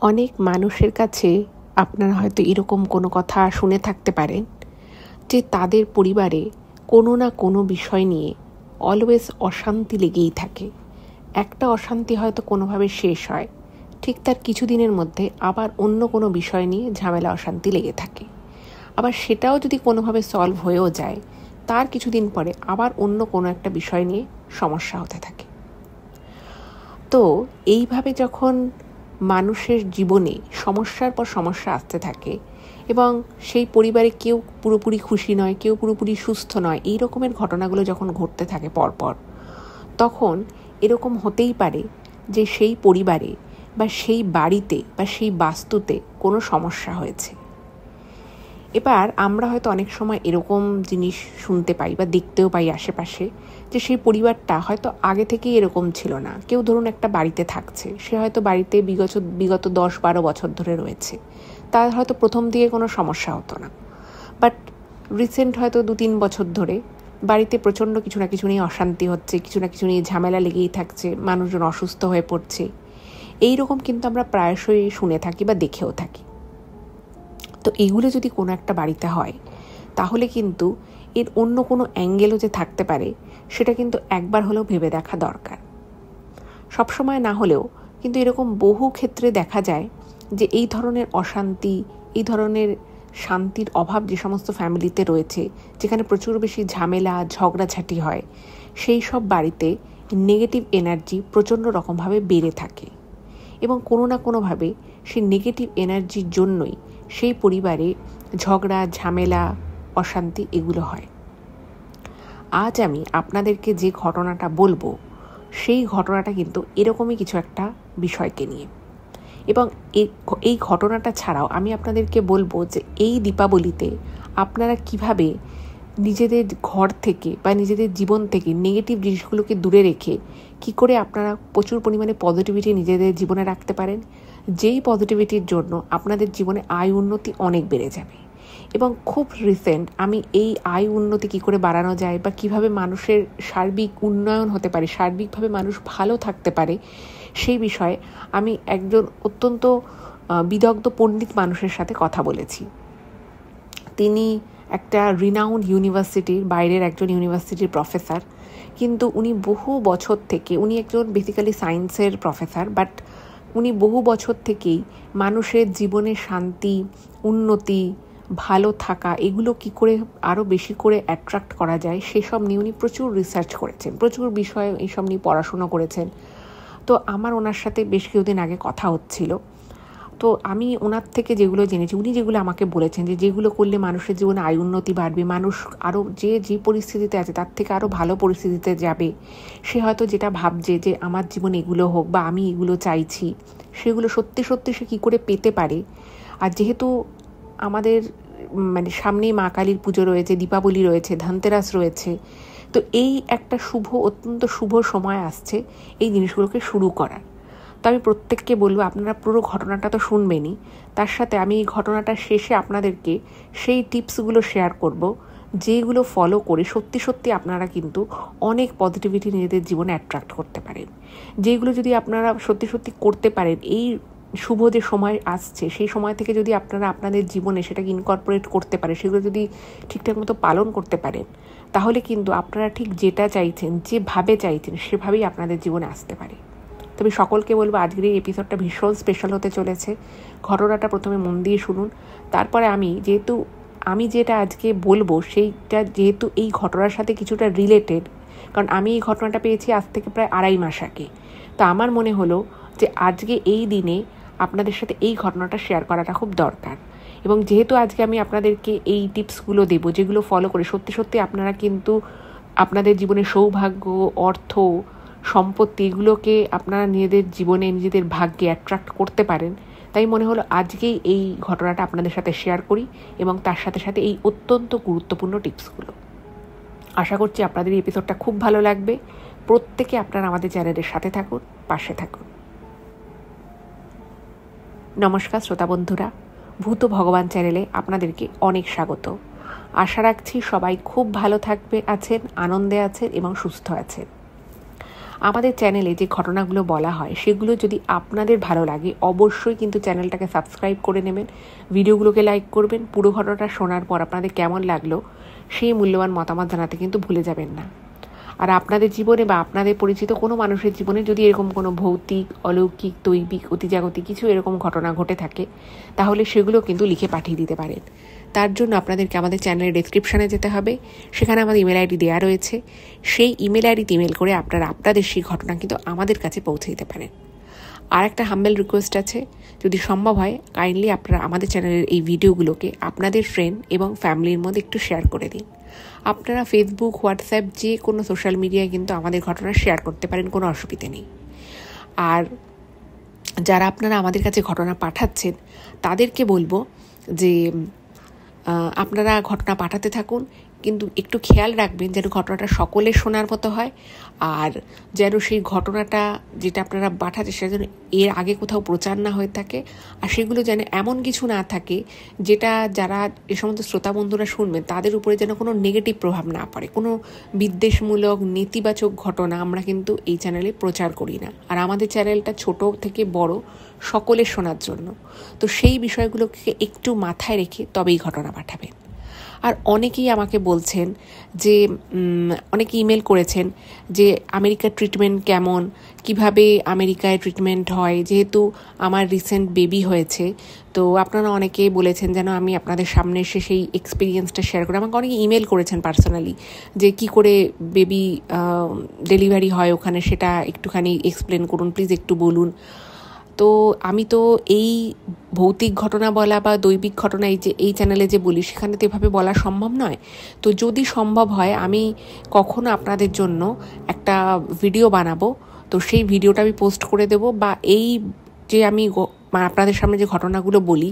অনেক মানুষের কাছে আপনারা হয়তো এরকম কোনো কথা শুনে থাকতে পারেন যে তাদের পরিবারে কোনো না কোনো বিষয় নিয়ে অলওয়েজ অশান্তি লেগেই থাকে। একটা অশান্তি হয়তো কোনোভাবে শেষ হয়, ঠিক তার কিছুদিনের মধ্যে আবার অন্য কোনো বিষয় নিয়ে ঝামেলা অশান্তি লেগে থাকে। আবার সেটাও যদি কোনোভাবে সলভ হয়েও যায়, তার কিছুদিন পরে আবার অন্য কোনো একটা বিষয় নিয়ে সমস্যা হতে থাকে। তো এইভাবে যখন মানুষের জীবনে সমস্যার পর সমস্যা আসতে থাকে এবং সেই পরিবারে কেউ পুরোপুরি খুশি নয়, কেউ পুরোপুরি সুস্থ নয়, এই রকমের ঘটনাগুলো যখন ঘটতে থাকে পরপর, তখন এরকম হতেই পারে যে সেই পরিবারে বা সেই বাড়িতে বা সেই বাস্তুতে কোনো সমস্যা হয়েছে। এবার আমরা হয়তো অনেক সময় এরকম জিনিস শুনতে পাই বা দেখতেও পাই আশেপাশে, যে সেই পরিবারটা হয়তো আগে থেকেই এরকম ছিল না। কেউ ধরুন একটা বাড়িতে থাকছে, সে হয়তো বাড়িতে বিগত 10-12 বছর ধরে রয়েছে, তার হয়তো প্রথম দিকে কোনো সমস্যা হতো না, বাট রিসেন্ট হয়তো 2-3 বছর ধরে বাড়িতে প্রচণ্ড কিছু না কিছু নিয়ে অশান্তি হচ্ছে, কিছু না কিছু নিয়ে ঝামেলা লেগেই থাকছে, মানুষজন অসুস্থ হয়ে পড়ছে। এই রকম কিন্তু আমরা প্রায়শই শুনে থাকি বা দেখেও থাকি। তো এগুলো যদি কোনো একটা বাড়িতে হয়, তাহলে কিন্তু এর অন্য কোনো অ্যাঙ্গেলও যে থাকতে পারে, সেটা কিন্তু একবার হলেও ভেবে দেখা দরকার। সবসময় না হলেও কিন্তু এরকম বহু ক্ষেত্রে দেখা যায় যে এই ধরনের অশান্তি, এই ধরনের শান্তির অভাব যে সমস্ত ফ্যামিলিতে রয়েছে, যেখানে প্রচুর বেশি ঝামেলা ঝগড়াঝাটি হয়, সেই সব বাড়িতে নেগেটিভ এনার্জি প্রচণ্ড রকমভাবে বেড়ে থাকে এবং কোনো না কোনোভাবে সেই নেগেটিভ এনার্জির জন্যই সেই পরিবারে ঝগড়া ঝামেলা অশান্তি এগুলো হয়। আজ আমি আপনাদেরকে যে ঘটনাটা বলবো, সেই ঘটনাটা কিন্তু এরকমই কিছু একটা বিষয়কে নিয়ে। এবং এই ঘটনাটা ছাড়াও আমি আপনাদেরকে বলবো যে এই দীপাবলিতে আপনারা কিভাবে নিজেদের ঘর থেকে বা নিজেদের জীবন থেকে নেগেটিভ জিনিসগুলোকে দূরে রেখে কি করে আপনারা প্রচুর পরিমাণে পজিটিভিটি নিজেদের জীবনে রাখতে পারেন, যেই পজিটিভিটির জন্য আপনাদের জীবনে আয় উন্নতি অনেক বেড়ে যাবে। এবং খুব রিসেন্ট আমি এই আয় উন্নতি কী করে বাড়ানো যায় বা কিভাবে মানুষের সার্বিক উন্নয়ন হতে পারে, সার্বিকভাবে মানুষ ভালো থাকতে পারে, সেই বিষয়ে আমি একজন অত্যন্ত বিদগ্ধ পণ্ডিত মানুষের সাথে কথা বলেছি। তিনি একটা রিনাউন্ড ইউনিভার্সিটির, বাইরের একজন ইউনিভার্সিটির প্রফেসর, কিন্তু উনি বহু বছর থেকে, উনি একজন বেসিক্যালি সায়েন্সের প্রফেসর, বাট উনি বহু বছর থেকেই মানুষের জীবনে শান্তি, উন্নতি, ভালো থাকা, এগুলো কি করে আরও বেশি করে অ্যাট্রাক্ট করা যায় সেসব নিয়ে উনি প্রচুর রিসার্চ করেছেন, প্রচুর বিষয়ে এইসব নিয়ে পড়াশুনো করেছেন। তো আমার ওনার সাথে বেশ কিছুদিন আগে কথা হচ্ছিল। তো আমি ওনার থেকে যেগুলো জেনেছি, উনি যেগুলো আমাকে বলেছেন যে যেগুলো করলে মানুষের জীবনে আয় উন্নতি বাড়বে, মানুষ আরও যে পরিস্থিতিতে আছে তার থেকে আরও ভালো পরিস্থিতিতে যাবে, সে হয়তো যেটা ভাবছে যে আমার জীবনে এগুলো হোক বা আমি এগুলো চাইছি, সেগুলো সত্যি সত্যি সে কী করে পেতে পারে। আর যেহেতু আমাদের মানে সামনেই মা কালীর পুজো রয়েছে, দীপাবলি রয়েছে, ধনতেরাস রয়েছে, তো এই একটা অত্যন্ত শুভ সময় আসছে এই জিনিসগুলোকে শুরু করার। তো আমি প্রত্যেককে বলবো, আপনারা পুরো ঘটনাটা তো শুনবেনই, তার সাথে আমি এই ঘটনাটার শেষে আপনাদেরকে সেই টিপসগুলো শেয়ার করব, যেগুলো ফলো করে সত্যি সত্যি আপনারা কিন্তু অনেক পজিটিভিটি নিজেদের জীবনে অ্যাট্রাক্ট করতে পারেন। যেগুলো যদি আপনারা সত্যি সত্যি করতে পারেন, এই শুভ যে সময় আসছে সেই সময় থেকে যদি আপনারা আপনাদের জীবনে সেটাকে ইনকর্পোরেট করতে পারে, সেগুলো যদি ঠিকঠাক মতো পালন করতে পারেন, তাহলে কিন্তু আপনারা ঠিক যেটা চাইছেন, যেভাবে চাইছেন, সেভাবেই আপনাদের জীবনে আসতে পারে। তবে সকলকে বলবো, আজকের এই এপিসোডটা ভীষণ স্পেশাল হতে চলেছে। ঘটনাটা প্রথমে মন দিয়ে শুনুন, তারপরে আমি যেটা আজকে বলবো সেইটা যেহেতু এই ঘটনার সাথে কিছুটা রিলেটেড, কারণ আমি এই ঘটনাটা পেয়েছি আজ থেকে প্রায় 2.5 মাস আগে। তো আমার মনে হলো যে আজকে এই দিনে আপনাদের সাথে এই ঘটনাটা শেয়ার করাটা খুব দরকার। এবং যেহেতু আজকে আমি আপনাদেরকে এই টিপসগুলো দেবো, যেগুলো ফলো করে সত্যি সত্যি আপনারা কিন্তু আপনাদের জীবনে সৌভাগ্য, অর্থ, সম্পত্তি, এগুলোকে আপনারা নিজেদের জীবনে, নিজেদের ভাগ্যে অ্যাট্রাক্ট করতে পারেন, তাই মনে হলো আজকেই এই ঘটনাটা আপনাদের সাথে শেয়ার করি এবং তার সাথে সাথে এই অত্যন্ত গুরুত্বপূর্ণ টিপসগুলো। আশা করছি আপনাদের এই এপিসোডটা খুব ভালো লাগবে। প্রত্যেকে আপনারা আমাদের চ্যানেলের সাথে থাকুন, পাশে থাকুন। নমস্কার শ্রোতা বন্ধুরা, ভূত ভগবান চ্যানেলে আপনাদেরকে অনেক স্বাগত। আশা রাখছি সবাই খুব ভালো আছেন, আনন্দে আছেন এবং সুস্থ আছেন। আমাদের চ্যানেলে যে ঘটনাগুলো বলা হয় সেগুলো যদি আপনাদের ভালো লাগে অবশ্যই কিন্তু চ্যানেলটাকে সাবস্ক্রাইব করে নেবেন, ভিডিওগুলোকে লাইক করবেন। পুরো ঘটনাটা শোনার পর আপনাদের কেমন লাগলো সেই মূল্যবান মতামত জানাতে কিন্তু ভুলে যাবেন না। আর আপনাদের জীবনে বা আপনাদের পরিচিত কোনো মানুষের জীবনে যদি এরকম কোনো ভৌতিক, অলৌকিক, দৈবিক, অতিজাগতিক কিছু এরকম ঘটনা ঘটে থাকে তাহলে সেগুলো কিন্তু লিখে পাঠিয়ে দিতে পারেন। তার জন্য আপনাদেরকে আমাদের চ্যানেলের ডেসক্রিপশানে যেতে হবে, সেখানে আমাদের ইমেল আইডি দেওয়া রয়েছে। সেই ইমেল আইডিতে ইমেল করে আপনারা আপনাদের সেই ঘটনা কিন্তু আমাদের কাছে পৌঁছে দিতে পারেন। আর একটা হাম্বেল রিকোয়েস্ট আছে, যদি সম্ভব হয় কাইন্ডলি আপনারা আমাদের চ্যানেলের এই ভিডিওগুলোকে আপনাদের ফ্রেন্ড এবং ফ্যামিলির মধ্যে একটু শেয়ার করে দিন। আপনারা ফেসবুক, হোয়াটসঅ্যাপ যে কোনো সোশ্যাল মিডিয়ায় কিন্তু আমাদের ঘটনা শেয়ার করতে পারেন, কোনো অসুবিধে নেই। আর যারা আপনারা আমাদের কাছে ঘটনা পাঠাচ্ছেন তাদেরকে বলবো যে আপনারা ঘটনা পাঠাতে থাকুন, কিন্তু একটু খেয়াল রাখবেন যেন ঘটনাটা সকলের শোনার মতো হয়, আর যেন সেই ঘটনাটা যেটা আপনারা পাঠাচ্ছেন সেটা যেন এর আগে কোথাও প্রচার না হয়ে থাকে, আর সেগুলো যেন এমন কিছু না থাকে যেটা যারা এ সমস্ত শ্রোতা বন্ধুরা শুনবেন তাদের উপরে যেন কোনো নেগেটিভ প্রভাব না পড়ে। কোনো বিদ্বেষমূলক, নেতিবাচক ঘটনা আমরা কিন্তু এই চ্যানেলে প্রচার করি না। আর আমাদের চ্যানেলটা ছোট থেকে বড় সকলের শোনার জন্য, তো সেই বিষয়গুলোকে একটু মাথায় রেখে তবেই ঘটনা পাঠাবেন। আর অনেকেই আমাকে বলছেন যে অনেকে ইমেল করেছেন যে আমেরিকার ট্রিটমেন্ট কেমন, কিভাবে আমেরিকায় ট্রিটমেন্ট হয়, যেহেতু আমার রিসেন্ট বেবি হয়েছে। তো আপনারা অনেকেই বলেছেন যেন আমি আপনাদের সামনে এসে সেই এক্সপিরিয়েন্সটা শেয়ার করি। আমাকে অনেকে ইমেল করেছেন পার্সোনালি যে কি করে বেবি ডেলিভারি হয় ওখানে, সেটা একটুখানি এক্সপ্লেন করুন প্লিজ, একটু বলুন। তো আমি তো এই ভৌতিক ঘটনা বলা বা দৈবিক ঘটনা এই চ্যানেলে যে বলি সেখানে তো এভাবে বলা সম্ভব নয়। তো যদি সম্ভব হয় আমি কখনো আপনাদের জন্য একটা ভিডিও বানাবো, তো সেই ভিডিওটা আমি পোস্ট করে দেব, বা এই যে আমি আপনাদের সামনে যে ঘটনাগুলো বলি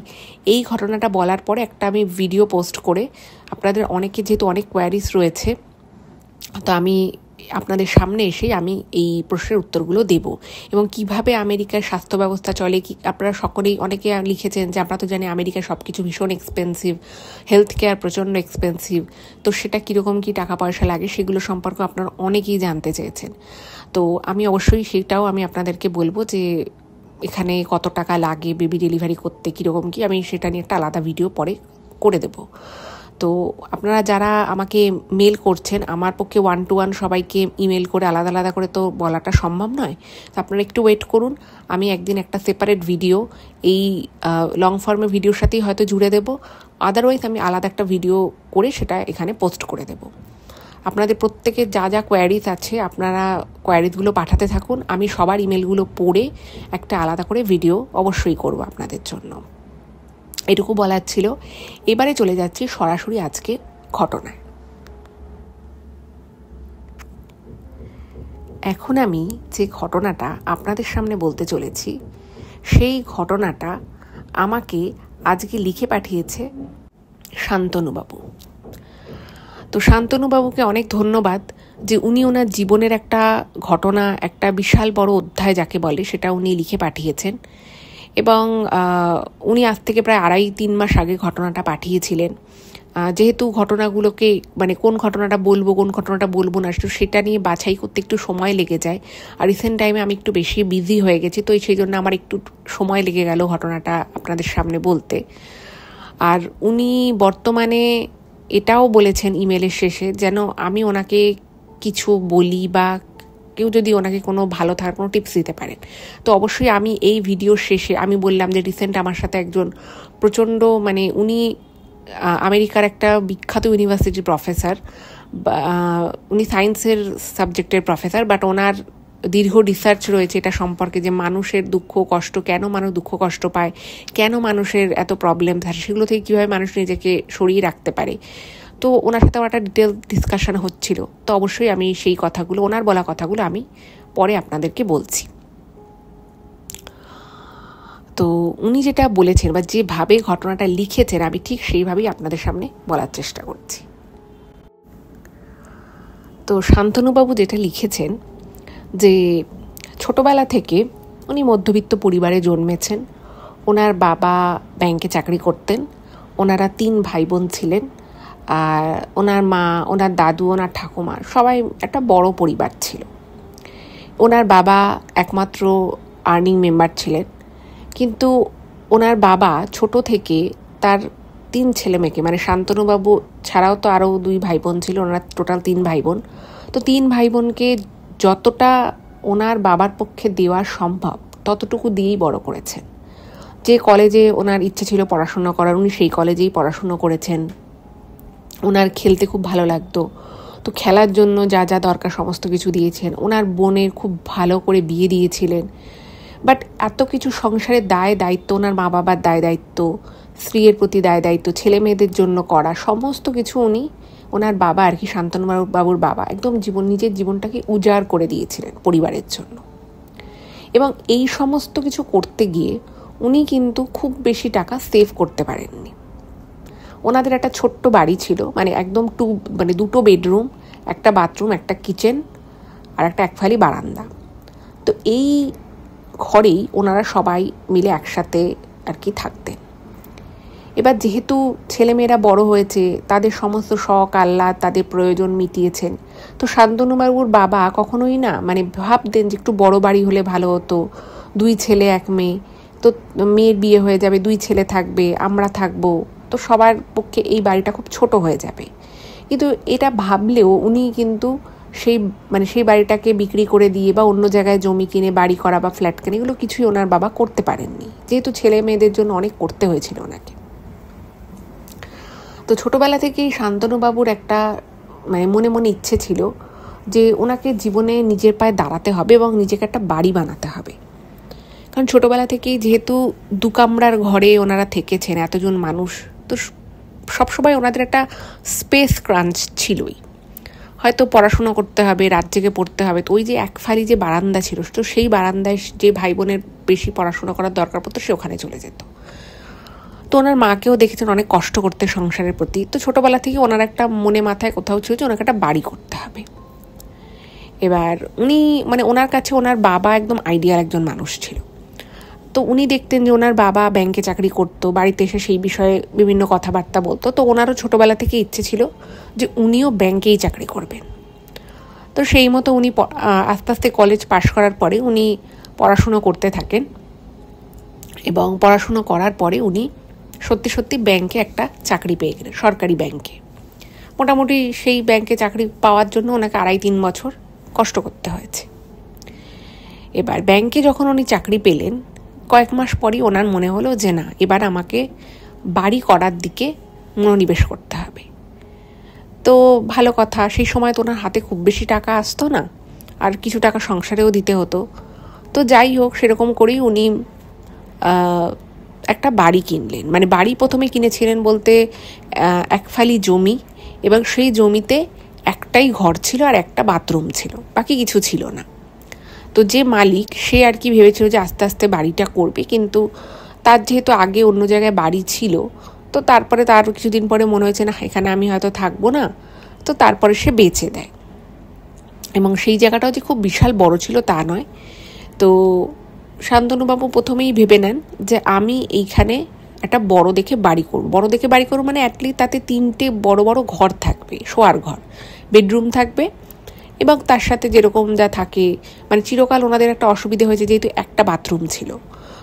এই ঘটনাটা বলার পরে একটা আমি ভিডিও পোস্ট করে আপনাদের অনেকে, যেহেতু অনেক কোয়ারিজ রয়েছে, তো আমি আপনাদের সামনে এসে আমি এই প্রশ্নের উত্তরগুলো দেব। এবং কিভাবে আমেরিকার স্বাস্থ্য ব্যবস্থা চলে, কি আপনারা সকলেই অনেকে লিখেছেন যে আমরা তো জানি আমেরিকার সব কিছু ভীষণ এক্সপেন্সিভ, হেলথ কেয়ার প্রচণ্ড এক্সপেন্সিভ, তো সেটা কীরকম কী টাকা পয়সা লাগে সেগুলো সম্পর্কে আপনারা অনেকেই জানতে চেয়েছেন। তো আমি অবশ্যই সেটাও আমি আপনাদেরকে বলবো যে এখানে কত টাকা লাগে বেবি ডেলিভারি করতে, কীরকম কী, আমি সেটা নিয়ে একটা আলাদা ভিডিও পরে করে দেব। তো আপনারা যারা আমাকে মেল করছেন, আমার পক্ষে 1-to-1 সবাইকে ইমেল করে আলাদা আলাদা করে তো বলাটা সম্ভব নয়, তো আপনারা একটু ওয়েট করুন। আমি একদিন একটা সেপারেট ভিডিও এই লং ফর্মের ভিডিওর সাথেই হয়তো জুড়ে দেব, আদারওয়াইজ আমি আলাদা একটা ভিডিও করে সেটা এখানে পোস্ট করে দেব। আপনাদের প্রত্যেকের যা যা কোয়ারিজ আছে আপনারা কোয়ারিজগুলো পাঠাতে থাকুন, আমি সবার ইমেলগুলো পড়ে একটা আলাদা করে ভিডিও অবশ্যই করব আপনাদের জন্য। এটুকু বলার ছিল। এবারে চলে যাচ্ছি সরাসরি আজকে ঘটনায়। এখন আমি যে ঘটনাটা আপনাদের সামনে বলতে চলেছি সেই ঘটনাটা আমাকে আজকে লিখে পাঠিয়েছে শান্তনুবাবু। তো শান্তনুবাবুকে অনেক ধন্যবাদ যে উনি ওনার জীবনের একটা ঘটনা, একটা বিশাল বড় অধ্যায় যাকে বলে, সেটা উনি লিখে পাঠিয়েছেন। এবং উনি আজ থেকে প্রায় 2.5-3 মাস আগে ঘটনাটা পাঠিয়েছিলেন। যেহেতু ঘটনাগুলোকে মানে কোন ঘটনাটা বলবো কোন ঘটনাটা বলবো না সেটা নিয়ে বাছাই করতে একটু সময় লেগে যায়, আর রিসেন্ট টাইমে আমি একটু বেশি বিজি হয়ে গেছি, তো সেই জন্য আমার একটু সময় লেগে গেল ঘটনাটা আপনাদের সামনে বলতে। আর উনি বর্তমানে এটাও বলেছেন ইমেলের শেষে যেন আমি ওনাকে কিছু বলি বা কেউ যদি ওনাকে কোনো ভালো থাকার কোনো টিপস দিতে পারেন। তো অবশ্যই আমি এই ভিডিওর শেষে আমি বললাম যে রিসেন্ট আমার সাথে একজন প্রচণ্ড মানে উনি আমেরিকার একটা বিখ্যাত ইউনিভার্সিটির প্রফেসর, উনি সায়েন্সের সাবজেক্টের প্রফেসর, বাট ওনার দীর্ঘ রিসার্চ রয়েছে এটা সম্পর্কে যে মানুষের দুঃখ কষ্ট, কেন মানুষ দুঃখ কষ্ট পায়, কেন মানুষের এত প্রবলেম থাকে, সেগুলো থেকে কীভাবে মানুষ নিজেকে সরিয়ে রাখতে পারে। তো ওনার সাথে আমার একটা ডিটেল ডিসকাশন হচ্ছিল, তো অবশ্যই আমি সেই কথাগুলো, ওনার বলা কথাগুলো আমি পরে আপনাদেরকে বলছি। তো উনি যেটা বলেছেন বা যেভাবে ঘটনাটা লিখেছেন আমি ঠিক সেইভাবেই আপনাদের সামনে বলার চেষ্টা করছি। তো শান্তনুবাবু যেটা লিখেছেন যে ছোটবেলা থেকে উনি মধ্যবিত্ত পরিবারে জন্মেছেন। ওনার বাবা ব্যাংকে চাকরি করতেন, ওনারা 3 ভাই বোন ছিলেন, আর ওনার মা, ওনার দাদু, ওনার ঠাকুমা সবাই একটা বড় পরিবার ছিল। ওনার বাবা একমাত্র আর্নিং মেম্বার ছিলেন, কিন্তু ওনার বাবা ছোট থেকে তার 3 ছেলে মেয়েকে, মানে শান্তনুবাবু ছাড়াও তো আরও 2 ভাই বোন ছিল, ওনার টোটাল 3 ভাই বোন, তো 3 ভাই বোনকে যতটা ওনার বাবার পক্ষে দেওয়া সম্ভব ততটুকু দিয়েই বড় করেছেন। যে কলেজে ওনার ইচ্ছে ছিল পড়াশোনা করার, উনি সেই কলেজেই পড়াশুনো করেছেন। ওনার খেলতে খুব ভালো লাগতো, তো খেলার জন্য যা যা দরকার সমস্ত কিছু দিয়েছেন। ওনার বোনের খুব ভালো করে বিয়ে দিয়েছিলেন। বাট এত কিছু সংসারের দায় দায়িত্ব, ওনার মা বাবার দায় দায়িত্ব, স্ত্রীর প্রতি দায় দায়িত্ব, ছেলে মেয়েদের জন্য করা সমস্ত কিছু উনি, ওনার বাবা আর কি, শান্তনু বাবুর বাবা একদম নিজের জীবনটাকে উজাড় করে দিয়েছিলেন পরিবারের জন্য। এবং এই সমস্ত কিছু করতে গিয়ে উনি কিন্তু খুব বেশি টাকা সেভ করতে পারেননি। ওনাদের একটা ছোট্ট বাড়ি ছিল, মানে একদম 2 বেডরুম, একটা বাথরুম, একটা কিচেন আর একটা একফালি বারান্দা। তো এই ঘরেই ওনারা সবাই মিলে একসাথে আর কি থাকতেন। এবার যেহেতু ছেলেমেয়েরা বড় হয়েছে, তাদের সমস্ত শখ আহ্লাদ, তাদের প্রয়োজন মিটিয়েছেন, তো শান্তনুবাবুর বাবা কখনোই না মানে ভাবতেন যে একটু বড় বাড়ি হলে ভালো হতো, 2 ছেলে 1 মেয়ে, তো মেয়ের বিয়ে হয়ে যাবে, 2 ছেলে থাকবে, আমরা থাকবো, তো সবার পক্ষে এই বাড়িটা খুব ছোট হয়ে যাবে। কিন্তু এটা ভাবলেও উনি কিন্তু সেই বাড়িটাকে বিক্রি করে দিয়ে বা অন্য জায়গায় জমি কিনে বাড়ি করা বা ফ্ল্যাট কিনে এগুলো কিছুই ওনার বাবা করতে পারেননি, যেহেতু ছেলে মেয়েদের জন্য অনেক করতে হয়েছিল ওনাকে। তো ছোটবেলা থেকেই শান্তনুবাবুর একটা মানে মনে মনে ইচ্ছে ছিল যে ওনাকে জীবনে নিজের পায়ে দাঁড়াতে হবে এবং নিজেকে একটা বাড়ি বানাতে হবে। কারণ ছোটবেলা থেকেই যেহেতু 2 কামরার ঘরে ওনারা থেকেছেন এতজন মানুষ, তো সবসময় ওনাদের একটা স্পেস ক্রাঞ্চ ছিলই। হয়তো পড়াশুনো করতে হবে, রাত জেগে পড়তে হবে, তো ওই যে একফালি যে বারান্দা ছিল, তো সেই বারান্দায় যে ভাই বোনের বেশি পড়াশোনা করার দরকার পড়তো সে ওখানে চলে যেত। তো ওনার মাকেও দেখেছেন অনেক কষ্ট করতে সংসারের প্রতি। তো ছোটোবেলা থেকে ওনার একটা মনে মাথায় কোথাও ছিল যে ওনাকে একটা বাড়ি করতে হবে। এবার উনি মানে ওনার কাছে ওনার বাবা একদম আইডিয়াল একজন মানুষ ছিল। তো উনি দেখতেন যে ওনার বাবা ব্যাংকে চাকরি করতো, বাড়িতে এসে সেই বিষয়ে বিভিন্ন কথাবার্তা বলতো। তো ওনারও ছোটোবেলা থেকে ইচ্ছে ছিল যে উনিও ব্যাংকেই চাকরি করবেন। তো সেই মতো উনি আস্তে আস্তে কলেজ পাশ করার পরে উনি পড়াশুনো করতে থাকেন, এবং পড়াশুনো করার পরে উনি সত্যি সত্যি ব্যাংকে একটা চাকরি পেয়ে গেলেন, সরকারি ব্যাংকে। মোটামুটি সেই ব্যাংকে চাকরি পাওয়ার জন্য ওনাকে 2.5-3 বছর কষ্ট করতে হয়েছে। এবার ব্যাংকে যখন উনি চাকরি পেলেন, কয়েক মাস পরই ওনার মনে হলো যে না, এবার আমাকে বাড়ি করার দিকে মনোনিবেশ করতে হবে। তো ভালো কথা, সেই সময় তো ওনার হাতে খুব বেশি টাকা আসতো না, আর কিছু টাকা সংসারেও দিতে হতো। তো যাই হোক, সেরকম করেই উনি একটা বাড়ি কিনলেন। মানে বাড়ি প্রথমে কিনেছিলেন বলতে একফালি জমি, এবং সেই জমিতে একটাই ঘর ছিল আর একটা বাথরুম ছিল, বাকি কিছু ছিল না। তো যে মালিক সে আর কি ভেবেছিল যে আস্তে আস্তে বাড়িটা করবে, কিন্তু তার যেহেতু আগে অন্য জায়গায় বাড়ি ছিল, তো তারপরে তার কিছুদিন পরে মনে হয়েছে না এখানে আমি হয়তো থাকবো না, তো তারপরে সে বেচে দেয়। এবং সেই জায়গাটাও যে খুব বিশাল বড় ছিল তা নয়। তো শান্তনুবাবু প্রথমেই ভেবে নেন যে আমি এইখানে একটা বড় দেখে বাড়ি করব, মানে অ্যাটলিস্ট তাতে 3টে বড় বড় ঘর থাকবে, শোয়ার ঘর, বেডরুম থাকবে, এবং তার সাথে যেরকম যা থাকে, মানে চিরকাল ওনাদের একটা অসুবিধা হয়েছে যেহেতু একটা বাথরুম ছিল।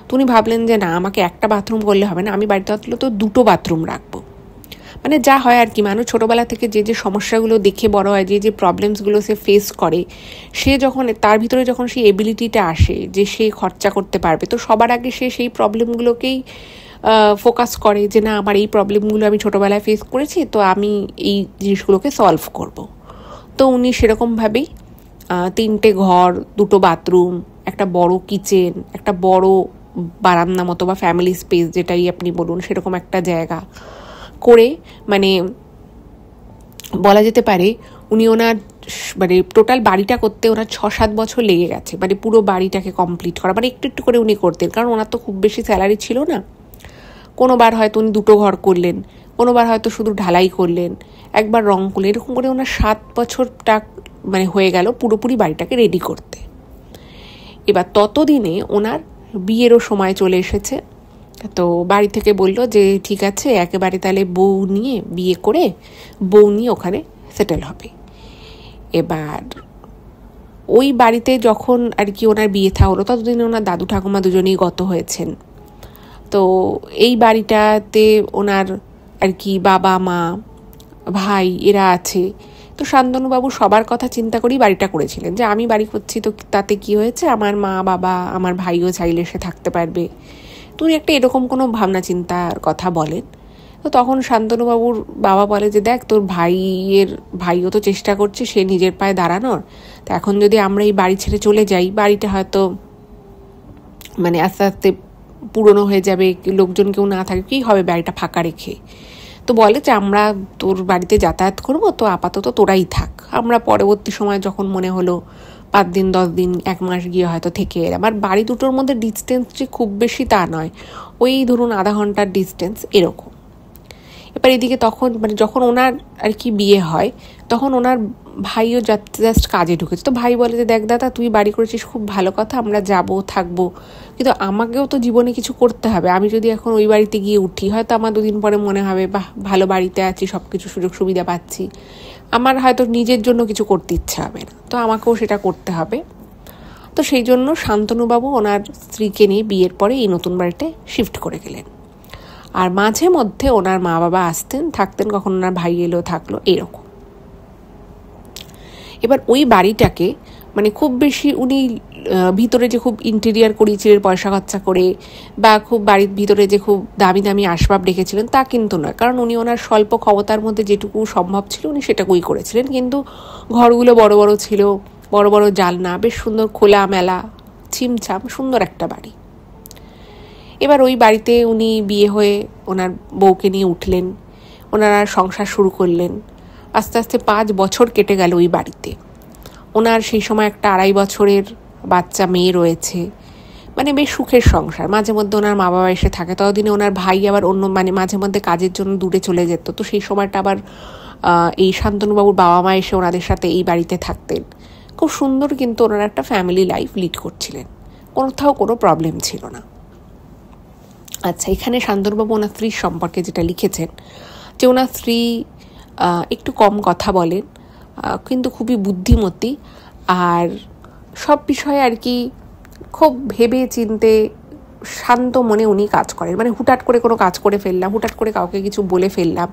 তো উনি ভাবলেন যে না, আমাকে একটা বাথরুম করলে হবে না, আমি বাড়িতে হলে তো 2টো বাথরুম রাখবো। মানে যা হয় আর কি, মানুষ ছোটোবেলা থেকে যে সমস্যাগুলো দেখে বড় হয়, যে প্রবলেমসগুলো সে ফেস করে, সে যখন তার ভিতরে যখন সেই এবিলিটিটা আসে যে সে খরচা করতে পারবে, তো সবার আগে সে সেই প্রবলেমগুলোকেই ফোকাস করে যে না, আমার এই প্রবলেমগুলো আমি ছোটোবেলায় ফেস করেছি, তো আমি এই জিনিসগুলোকে সলভ করব। তো উনি সেরকমভাবেই 3টে ঘর, 2টো বাথরুম, একটা বড় কিচেন, একটা বড় বারান্দা মতো বা ফ্যামিলি স্পেস যেটাই আপনি বলুন, সেরকম একটা জায়গা করে, মানে বলা যেতে পারে উনি ওনার মানে টোটাল বাড়িটা করতে ওনার 6-7 বছর লেগে গেছে, মানে পুরো বাড়িটাকে কমপ্লিট করা। মানে একটু একটু করে উনি করতেন, কারণ ওনার তো খুব বেশি স্যালারি ছিল না। কোনোবার হয়তো উনি 2টো ঘর করলেন, কোনোবার হয়তো শুধু ঢালাই করলেন, একবার রং করলেন, এরকম করে ওনার 7 বছরটা মানে হয়ে গেল পুরোপুরি বাড়িটাকে রেডি করতে। এবার ততদিনে ওনার বিয়েরও সময় চলে এসেছে। তো বাড়ি থেকে বললো যে ঠিক আছে, একেবারে তাহলে বিয়ে করে বউ নিয়ে ওখানে সেটেল হবে। এবার ওই বাড়িতে যখন আর কি ওনার বিয়ে থা হলো, ততদিনে ওনার দাদু ঠাকুমা দুজনেই গত হয়েছেন। তো এই বাড়িটাতে ওনার আর কি বাবা মা ভাই এরা আছে। তো শান্তনুবাবু সবার কথা চিন্তা করেই বাড়িটা করেছিলেন, যে আমি বাড়ি করছি তো তাতে কি হয়েছে, আমার মা বাবা আমার ভাইও চাইলে সে থাকতে পারবে। তো উনি একটা এরকম কোনো ভাবনা চিন্তার কথা বলেন। তো তখন শান্তনুবাবুর বাবা বলে যে দেখ, তোর ভাইও তো চেষ্টা করছে সে নিজের পায়ে দাঁড়ানোর, তো এখন যদি আমরা এই বাড়ি ছেড়ে চলে যাই, বাড়িটা হয়তো মানে আস্তে আস্তে পুরনো হয়ে যাবে, লোকজন কেউ না থাকে, কী হবে বাড়িটা ফাঁকা রেখে। তো বলে যে আমরা তোর বাড়িতে যাতায়াত করবো, তো আপাতত তোরাই থাক, আমরা পরবর্তী সময় যখন মনে হলো 5 দিন 10 দিন 1 মাস গিয়ে হয়তো থেকে এলাম। আর বাড়ি দুটোর মধ্যে ডিস্টেন্স যে খুব বেশি তা নয়, ওই ধরুন আধা ঘন্টার ডিস্টেন্স এরকম। এবার এদিকে তখন মানে যখন ওনার আর কি বিয়ে হয়, তখন ওনার ভাইও জাস্ট কাজে ঢুকেছে। তো ভাই বলে যে দেখ দাদা, তুই বাড়ি করেছিস খুব ভালো কথা, আমরা যাবো থাকবো, কিন্তু আমাকেও তো জীবনে কিছু করতে হবে। আমি যদি এখন ওই বাড়িতে গিয়ে উঠি, হয়তো আমার 2 দিন পরে মনে হবে বাহ ভালো বাড়িতে আছি, সব কিছু সুযোগ সুবিধা পাচ্ছি, আমার হয়তো নিজের জন্য কিছু করতে ইচ্ছা হবে না, তো আমাকেও সেটা করতে হবে। তো সেই জন্য শান্তনুবাবু ওনার স্ত্রীকে নিয়ে বিয়ের পরে এই নতুন বাড়িতে শিফট করে গেলেন। আর মাঝে মধ্যে ওনার মা বাবা আসতেন থাকতেন, কখন ওনার ভাই এলো থাকলো এরকম। এবার ওই বাড়িটাকে মানে খুব বেশি উনি ভিতরে যে খুব ইন্টেরিয়ার করিয়েছিলেন পয়সা খরচা করে, বা খুব বাড়ির ভিতরে যে খুব দামি দামি আসবাব রেখেছিলেন তা কিন্তু নয়, কারণ উনি ওনার স্বল্প ক্ষমতার মধ্যে যেটুকু সম্ভব ছিল উনি সেটাকুই করেছিলেন। কিন্তু ঘরগুলো বড় বড় ছিল, বড় বড় জানলা, বেশ সুন্দর খোলা মেলা ছিমছাম সুন্দর একটা বাড়ি। এবার ওই বাড়িতে উনি বিয়ে হয়ে ওনার বউকে নিয়ে উঠলেন, ওনারা সংসার শুরু করলেন। আস্তে আস্তে 5 বছর কেটে গেল ওই বাড়িতে। ওনার সেই সময় একটা 2.5 বছরের বাচ্চা মেয়ে রয়েছে, মানে বেশ সুখের সংসার। মাঝে মধ্যে ওনার মা বাবা এসে থাকে, ততদিনে ওনার ভাই আবার অন্য মানে মাঝে মধ্যে কাজের জন্য দূরে চলে যেত, তো সেই সময়টা আবার এই শান্তনুবাবুর বাবা মা এসে ওনাদের সাথে এই বাড়িতে থাকতেন। খুব সুন্দর কিন্তু ওনারা একটা ফ্যামিলি লাইফ লিড করছিলেন, কোথাও কোনো প্রবলেম ছিল না। আচ্ছা, এখানে শান্তনুবাবু ওনার স্ত্রীর সম্পর্কে যেটা লিখেছেন, যে ওনার স্ত্রী একটু কম কথা বলেন, কিন্তু খুবই বুদ্ধিমতী, আর সব বিষয়ে আর কি খুব ভেবে চিনতে শান্ত মনে উনি কাজ করেন। মানে হুটহাট করে কোনো কাজ করে ফেললাম, হুটহাট করে কাউকে কিছু বলে ফেললাম,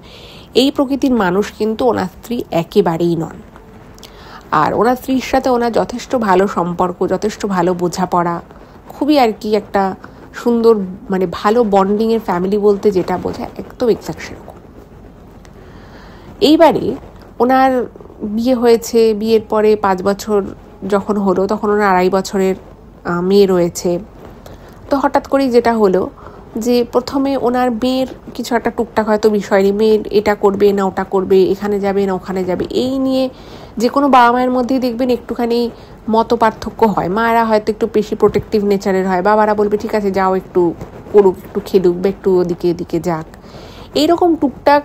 এই প্রকৃতির মানুষ কিন্তু ওনার স্ত্রী একেবারেই নন। আর ওনার স্ত্রীর সাথে ওনার যথেষ্ট ভালো সম্পর্ক, যথেষ্ট ভালো বোঝাপড়া, খুবই আর কি একটা সুন্দর মানে ভালো বন্ডিংয়ের ফ্যামিলি বলতে যেটা বোঝায় একদম এক্সাক্ট সেরকম। এইবারে ওনার বিয়ে হয়েছে, বিয়ের পরে 5 বছর যখন হলো তখন ওনার 2.5 বছরের মেয়ে রয়েছে। তো হঠাৎ করেই যেটা হলো যে প্রথমে ওনার মেয়ের কিছু একটা টুকটাক হয়তো বিষয় নিয়ে, মেয়ের এটা করবে না ওটা করবে, এখানে যাবে না ওখানে যাবে, এই নিয়ে যে কোনো বাবা মায়ের মধ্যেই দেখবেন একটুখানি মত পার্থক্য হয়। মায়েরা হয়তো একটু বেশি প্রোটেক্টিভ নেচারের হয়, বাবারা বলবে ঠিক আছে যাও একটু করুক, একটু খেলুক বা একটু ওদিকে এদিকে যাক। এইরকম টুকটাক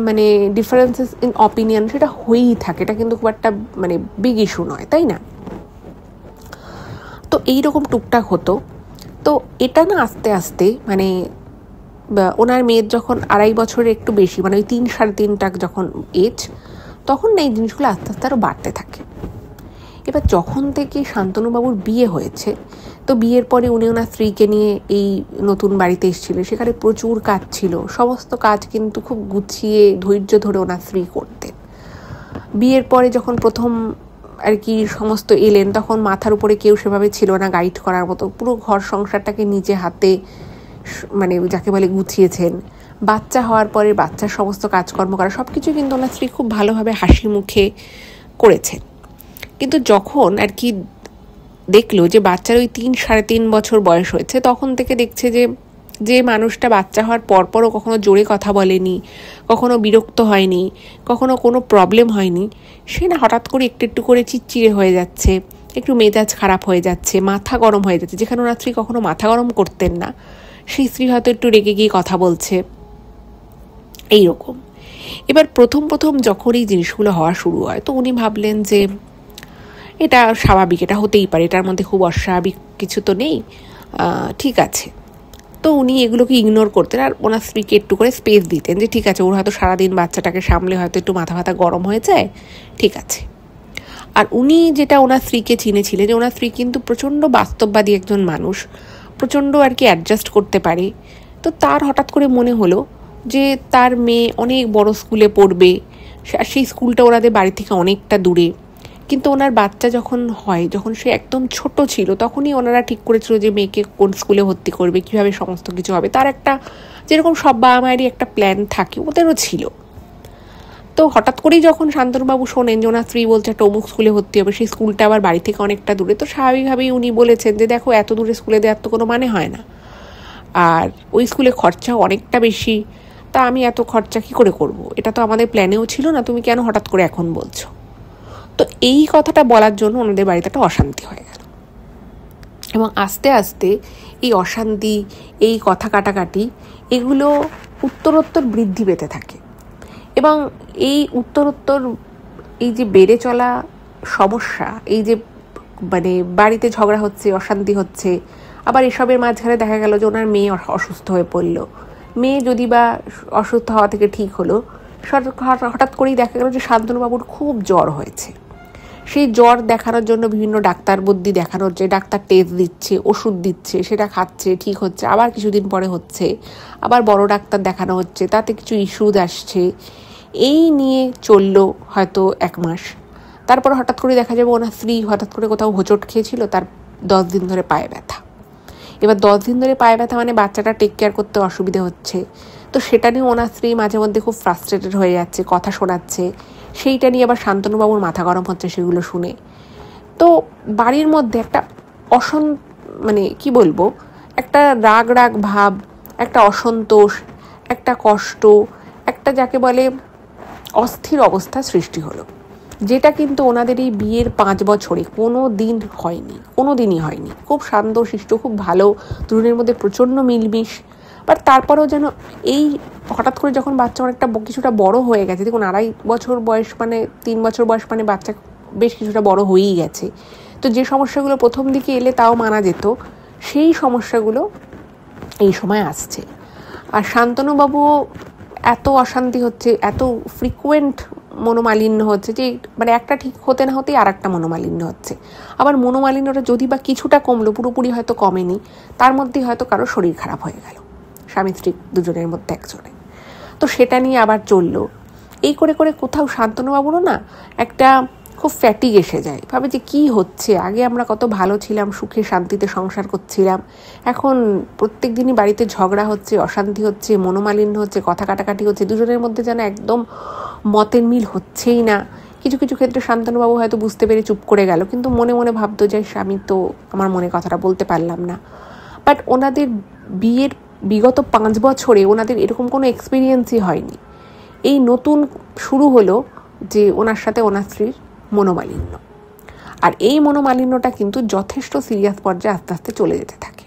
মানে ডিফারেন্সেস ইন অপিনিয়ন সেটা হয়েই থাকে, এটা কিন্তু খুব একটা মানে বিগ ইস্যু নয়, তাই না? তো এইরকম টুকটাক হতো। তো এটা না আস্তে আস্তে মানে ওনার মেয়ের যখন 2.5 বছরের একটু বেশি, মানে ওই 3-3.5 যখন এজ, তখন না এই জিনিসগুলো আস্তে আস্তে আরও বাড়তে থাকে। এবার যখন থেকে শান্তনুবাবুর বিয়ে হয়েছে, তো বিয়ের পরে উনি ওনার স্ত্রীকে নিয়ে এই নতুন বাড়িতে এসেছিলেন, সেখানে প্রচুর কাজ ছিল, সমস্ত কাজ কিন্তু খুব গুছিয়ে ধৈর্য ধরে ওনার স্ত্রী করতেন। বিয়ের পরে যখন প্রথম আর কি সমস্ত এলেন, তখন মাথার উপরে কেউ সেভাবে ছিল না গাইড করার মতো, পুরো ঘর সংসারটাকে নিজে হাতে মানে যাকে বলে গুছিয়েছেন। বাচ্চা হওয়ার পরে বাচ্চার সমস্ত কাজকর্ম করা সব কিছু কিন্তু ওনার স্ত্রী খুব ভালোভাবে হাসি মুখে করেছেন। কিন্তু যখন আর কি দেখলো যে বাচ্চার ওই 3-3.5 বছর বয়স হয়েছে, তখন থেকে দেখছে যে মানুষটা বাচ্চা হওয়ার পরপরও কখনো জোরে কথা বলেনি, কখনো বিরক্ত হয়নি, কখনো কোনো প্রবলেম হয়নি, সে না হঠাৎ করে একটু একটু করে চিড়চিড়ে হয়ে যাচ্ছে, একটু মেজাজ খারাপ হয়ে যাচ্ছে, মাথা গরম হয়ে যাচ্ছে। যেখানে ওনার স্ত্রী কখনো মাথা গরম করতেন না, সেই স্ত্রী হয়তো একটু রেগে গিয়ে কথা বলছে, এইরকম। এবার প্রথম যখন এই জিনিসগুলো হওয়া শুরু হয়, তো উনি ভাবলেন যে এটা স্বাভাবিক, এটা হতেই পারে, এটার মধ্যে খুব অস্বাভাবিক কিছু তো নেই, ঠিক আছে। তো উনি এগুলোকে ইগনোর করতেন, আর ওনার স্ত্রীকে একটু করে স্পেস দিতেন যে ঠিক আছে, ওর হয়তো সারাদিন বাচ্চাটাকে সামলে হয়তো একটু মাথা গরম হয়ে যায়, ঠিক আছে। আর উনি যেটা ওনার স্ত্রীকে চিনেছিলেন, যে ওনার স্ত্রী কিন্তু প্রচণ্ড বাস্তববাদী একজন মানুষ, প্রচণ্ড আর কি অ্যাডজাস্ট করতে পারে। তো তার হঠাৎ করে মনে হলো যে তার মেয়ে অনেক বড় স্কুলে পড়বে, আর সেই স্কুলটা ওনাদের বাড়ি থেকে অনেকটা দূরে। কিন্তু ওনার বাচ্চা যখন হয়, যখন সে একদম ছোট ছিল, তখনই ওনারা ঠিক করেছিল যে মেয়েকে কোন স্কুলে ভর্তি করবে, কীভাবে সমস্ত কিছু হবে। তার একটা, যেরকম সব বাবা মায়েরই একটা প্ল্যান থাকে, ওদেরও ছিল। তো হঠাৎ করেই যখন শান্তনুবাবু শোনেন যে ওনার স্ত্রী বলছে একটা অমুক স্কুলে ভর্তি হবে, সেই স্কুলটা আবার বাড়ি থেকে অনেকটা দূরে, তো স্বাভাবিকভাবেই উনি বলেছেন যে দেখো, এত দূরে স্কুলে দেওয়ার তো কোনো মানে হয় না, আর ওই স্কুলে খরচা অনেকটা বেশি, তা আমি এত খরচা কী করে করব, এটা তো আমাদের প্ল্যানেও ছিল না, তুমি কেন হঠাৎ করে এখন বলছো। তো এই কথাটা বলার জন্য ওনাদের বাড়িতে একটা অশান্তি হয়ে গেল, এবং আস্তে আস্তে এই অশান্তি, এই কথা কাটাকাটি, এগুলো উত্তরোত্তর বৃদ্ধি পেতে থাকে। এবং এই উত্তরোত্তর এই যে বেড়ে চলা সমস্যা, এই যে মানে বাড়িতে ঝগড়া হচ্ছে, অশান্তি হচ্ছে, আবার এসবের মাঝখানে দেখা গেল যে ওনার মেয়ে অসুস্থ হয়ে পড়লো। মেয়ে যদি বা অসুস্থ হওয়া থেকে ঠিক হলো, হঠাৎ করেই দেখা গেল যে শান্তনুবাবুর খুব জ্বর হয়েছে। সেই জ্বর দেখানোর জন্য বিভিন্ন ডাক্তার বুদ্ধি দেখানোর, যে ডাক্তার টেস্ট দিচ্ছে, ওষুধ দিচ্ছে, সেটা খাচ্ছে, ঠিক হচ্ছে, আবার কিছুদিন পরে হচ্ছে, আবার বড় ডাক্তার দেখানো হচ্ছে, তাতে কিছু ইস্যুজ আসছে। এই নিয়ে চললো হয়তো 1 মাস। তারপর হঠাৎ করে দেখা যাবে ওনার স্ত্রী হঠাৎ করে কোথাও হোঁচট খেয়েছিল, তার 10 দিন ধরে পায়ে ব্যথা। এবার 10 দিন ধরে পায়ে ব্যথা মানে বাচ্চাটা টেক কেয়ার করতে অসুবিধে হচ্ছে। তো সেটা নিয়ে ওনার স্ত্রী মাঝে মধ্যে খুব ফ্রাস্ট্রেটেড হয়ে যাচ্ছে, কথা শোনাচ্ছে, সেইটা নিয়ে আবার শান্তনুবাবুর মাথা গরম হচ্ছে সেগুলো শুনে। তো বাড়ির মধ্যে একটা মানে কি বলবো, একটা রাগ রাগ ভাব, একটা অসন্তোষ, একটা কষ্ট, একটা যাকে বলে অস্থির অবস্থা সৃষ্টি হলো, যেটা কিন্তু ওনাদের এই বিয়ের 5 বছরে কোনো দিনই হয়নি। খুব শান্তশিষ্ট, খুব ভালো, দুজনের মধ্যে প্রচণ্ড মিলমিশ। বাট তারপরেও যেন এই হঠাৎ করে যখন বাচ্চা অনেকটা কিছুটা বড় হয়ে গেছে, দেখুন 2.5 বছর বয়স মানে 3 বছর বয়স মানে বাচ্চা বেশ কিছুটা বড় হয়েই গেছে। তো যে সমস্যাগুলো প্রথম দিকে এলে তাও মানা যেত, সেই সমস্যাগুলো এই সময় আসছে। আর শান্তনুবাবু এত অশান্তি হচ্ছে, এত ফ্রিকুয়েন্ট মনোমালিন্য হচ্ছে, যে মানে একটা ঠিক হতে না হতেই আর একটা মনোমালিন্য হচ্ছে। আবার মনোমালিন্যটা যদি বা কিছুটা কমলো, পুরোপুরি হয়তো কমেনি, তার মধ্যেই হয়তো কারো শরীর খারাপ হয়ে গেল, স্বামী স্ত্রী দুজনের মধ্যে একজনে। তো সেটা নিয়ে আবার চললো। এই করে করে কোথাও শান্তনুবাবুরও না একটা খুব ফ্যাটিগ এসে যায়, ভাবে যে কী হচ্ছে, আগে আমরা কত ভালো ছিলাম, সুখে শান্তিতে সংসার করছিলাম, এখন প্রত্যেক দিনই বাড়িতে ঝগড়া হচ্ছে, অশান্তি হচ্ছে, মনোমালিন্য হচ্ছে, কথা কাটাকাটি হচ্ছে, দুজনের মধ্যে যেন একদম মতের মিল হচ্ছেই না। কিছু কিছু ক্ষেত্রে শান্তনুবাবু হয়তো বুঝতে পেরে চুপ করে গেল, কিন্তু মনে মনে ভাবতো যে আমি তো আমার মনে কথাটা বলতে পারলাম না। বাট ওনাদের বিয়ের বিগত 5 বছরে ওনাদের এরকম কোনো এক্সপিরিয়েন্সই হয়নি। এই নতুন শুরু হলো যে ওনার সাথে ওনার স্ত্রীর মনোমালিন্য, আর এই মনোমালিন্যটা কিন্তু যথেষ্ট সিরিয়াস পর্যায়ে আস্তে আস্তে চলে যেতে থাকে।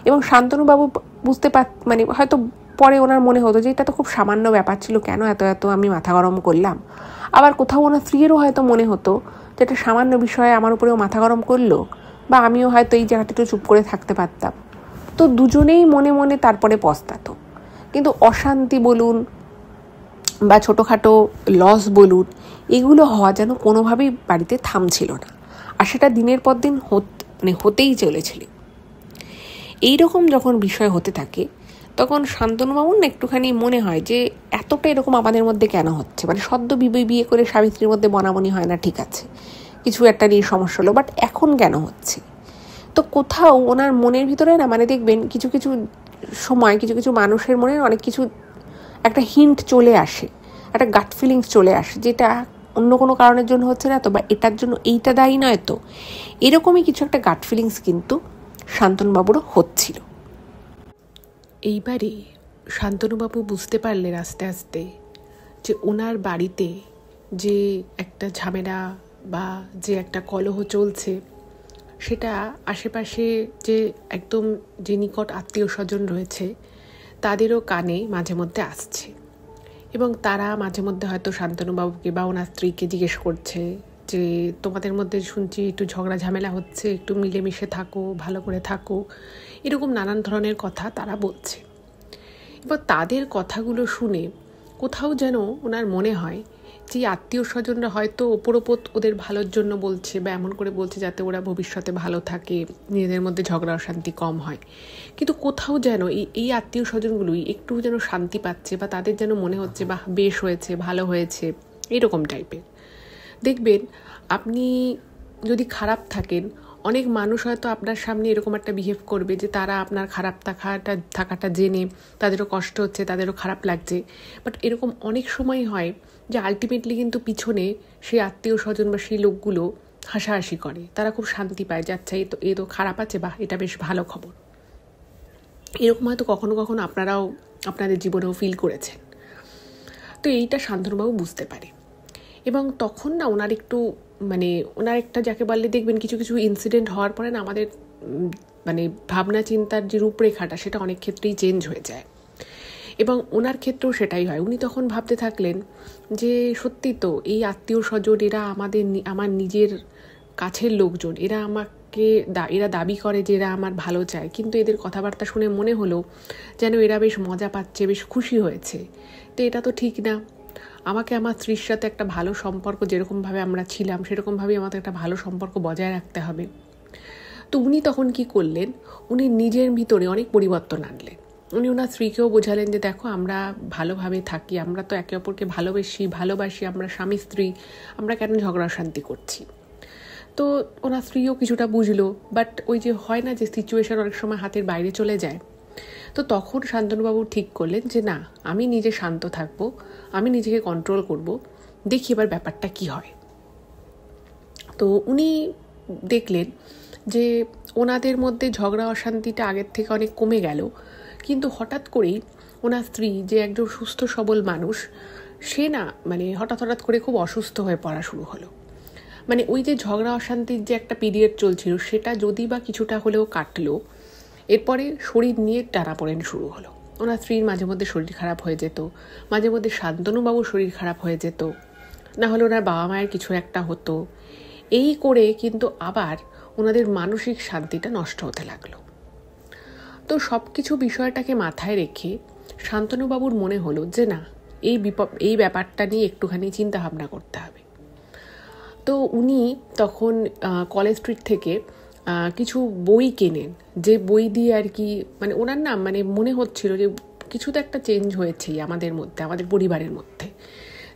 এবং শান্তনুবাবু বুঝতে মানে হয়তো পরে ওনার মনে হতো যে এটা তো খুব সামান্য ব্যাপার ছিল, কেন এত এত আমি মাথা গরম করলাম। আবার কোথাও ওনার স্ত্রীরও হয়তো মনে হতো যে এটা সামান্য বিষয়ে আমার উপরেও মাথা গরম করলো, বা আমিও হয়তো এই জায়গাটা একটু চুপ করে থাকতে পারতাম। তো দুজনেই মনে মনে তারপরে পস্তাতো। কিন্তু অশান্তি বলুন বা ছোটোখাটো লস বলুন, এগুলো হওয়া যেন কোনোভাবেই বাড়িতে থামছিল না, আর সেটা দিনের পর দিন হতেই চলেছিল। এইরকম যখন বিষয় হতে থাকে, তখন শান্তনুবাবুর না একটুখানি মনে হয় যে এতটা এরকম আমাদের মধ্যে কেন হচ্ছে। মানে সদ্য বিয়ে করে স্বামী স্ত্রীর মধ্যে বনাবনি হয় না, ঠিক আছে, কিছু একটা নিয়ে সমস্যা হলো, বাট এখন কেন হচ্ছে। তো কোথাও ওনার মনের ভিতরে না, মানে দেখবেন কিছু কিছু সময় কিছু কিছু মানুষের মনে অনেক কিছু একটা হিন্ট চলে আসে, একটা গাট ফিলিংস চলে আসে, যেটা অন্য কোনো কারণের জন্য হচ্ছে না তো, বা এটার জন্য এইটা দায়ী নয় তো, এরকমই কিছু একটা গাট ফিলিংস কিন্তু শান্তনুবাবুরও হচ্ছিল। এইবারে শান্তনুবাবু বুঝতে পারলেন আস্তে আস্তে যে ওনার বাড়িতে যে একটা ঝামেলা বা যে একটা কলহ চলছে, সেটা আশেপাশে যে একদম যে নিকট আত্মীয় স্বজন রয়েছে তাদেরও কানে মাঝে মধ্যে আসছে, এবং তারা মাঝে মধ্যে হয়তো শান্তনুবাবুকে বা ওনার স্ত্রীকে জিজ্ঞেস করছে যে তোমাদের মধ্যে শুনছি একটু ঝগড়া ঝামেলা হচ্ছে, একটু মিলেমিশে থাকো, ভালো করে থাকো, এরকম নানান ধরনের কথা তারা বলছে। এবার তাদের কথাগুলো শুনে কোথাও যেন ওনার মনে হয় যে আত্মীয় স্বজনরা হয়তো ওপর ওদের ভালোর জন্য বলছে বা এমন করে বলছে যাতে ওরা ভবিষ্যতে ভালো থাকে, নিজেদের মধ্যে ঝগড়া অশান্তি কম হয়, কিন্তু কোথাও যেন এই আত্মীয় স্বজনগুলোই একটু যেন শান্তি পাচ্ছে বা তাদের যেন মনে হচ্ছে বা বেশ হয়েছে, ভালো হয়েছে, এরকম টাইপের। দেখবেন আপনি যদি খারাপ থাকেন, অনেক মানুষ হয়তো আপনার সামনে এরকম একটা বিহেভ করবে যে তারা আপনার খারাপ থাকাটা জেনে তাদেরও কষ্ট হচ্ছে, তাদেরও খারাপ লাগছে। বাট এরকম অনেক সময় হয় যে আলটিমেটলি কিন্তু পিছনে সেই আত্মীয় স্বজন বা সেই লোকগুলো হাসাহাসি করে, তারা খুব শান্তি পায় যে আচ্ছা এ তো খারাপ আছে, বা এটা বেশ ভালো খবর। এরকম হয়তো কখনো কখনো আপনারাও আপনাদের জীবনেও ফিল করেছেন। তো এইটা শান্তনুবাবু বুঝতে পারে, এবং তখন না ওনার একটু ওনার একটা যাকে বললে দেখবেন কিছু কিছু ইনসিডেন্ট হওয়ার পরে না আমাদের ভাবনা চিন্তার যে রূপরেখাটা সেটা অনেক ক্ষেত্রেই চেঞ্জ হয়ে যায়, এবং ওনার ক্ষেত্রেও সেটাই হয়। উনি তখন ভাবতে থাকলেন যে সত্যি তো এই আত্মীয় স্বজন এরা আমার নিজের কাছের লোকজন, এরা দাবি করে যে এরা আমার ভালো চায়, কিন্তু এদের কথাবার্তা শুনে মনে হলো যেন এরা বেশ মজা পাচ্ছে, বেশ খুশি হয়েছে। তো এটা তো ঠিক না, আমাকে আমার স্ত্রীর সাথে একটা ভালো সম্পর্ক, যেরকমভাবে আমরা ছিলাম সেরকমভাবেই আমাদের একটা ভালো সম্পর্ক বজায় রাখতে হবে। তো উনি তখন কি করলেন, উনি নিজের ভিতরে অনেক পরিবর্তন আনলেন। উনি ওনার স্ত্রীকেও বোঝালেন যে দেখো আমরা ভালোভাবে থাকি, আমরা তো একে অপরকে ভালোবাসি, আমরা স্বামী স্ত্রী, আমরা কেন ঝগড়া শান্তি করছি। তো ওনার স্ত্রীও কিছুটা বুঝলো, বাট ওই যে হয় না যে সিচুয়েশন অনেক সময় হাতের বাইরে চলে যায়। তো তখন শান্তনুবাবু ঠিক করলেন যে না, আমি নিজে শান্ত থাকবো, আমি নিজেকে কন্ট্রোল করব, দেখি এবার ব্যাপারটা কি হয়। তো উনি দেখলেন যে ওনাদের মধ্যে ঝগড়া অশান্তিটা আগের থেকে অনেক কমে গেল, কিন্তু হঠাৎ করেই ওনার স্ত্রী, যে একজন সুস্থ সবল মানুষ, সে না হঠাৎ করে খুব অসুস্থ হয়ে পড়া শুরু হলো। ওই যে ঝগড়া অশান্তির যে একটা পিরিয়ড চলছিল সেটা যদি বা কিছুটা হলেও কাটলো, এরপরে শরীর নিয়ে টানাপোড়েন শুরু হলো। ওনার স্ত্রীর মাঝে মধ্যে শরীর খারাপ হয়ে যেত, মাঝে মধ্যে শান্তনুবাবুর শরীর খারাপ হয়ে যেত, না হলে ওনার বাবা মায়ের কিছু একটা হতো। এই করে কিন্তু আবার ওনাদের মানসিক শান্তিটা নষ্ট হতে লাগলো। তো সব কিছু বিষয়টাকে মাথায় রেখে শান্তনুবাবুর মনে হলো যে না, এই ব্যাপারটা নিয়ে একটুখানি চিন্তা ভাবনা করতে হবে। তো উনি তখন কলেজ স্ট্রিট থেকে কিছু বই কেনেন, যে বই দিয়ে আর কি ওনার না মনে হচ্ছিল যে কিছু তো একটা চেঞ্জ হয়েছেই আমাদের মধ্যে, আমাদের পরিবারের মধ্যে।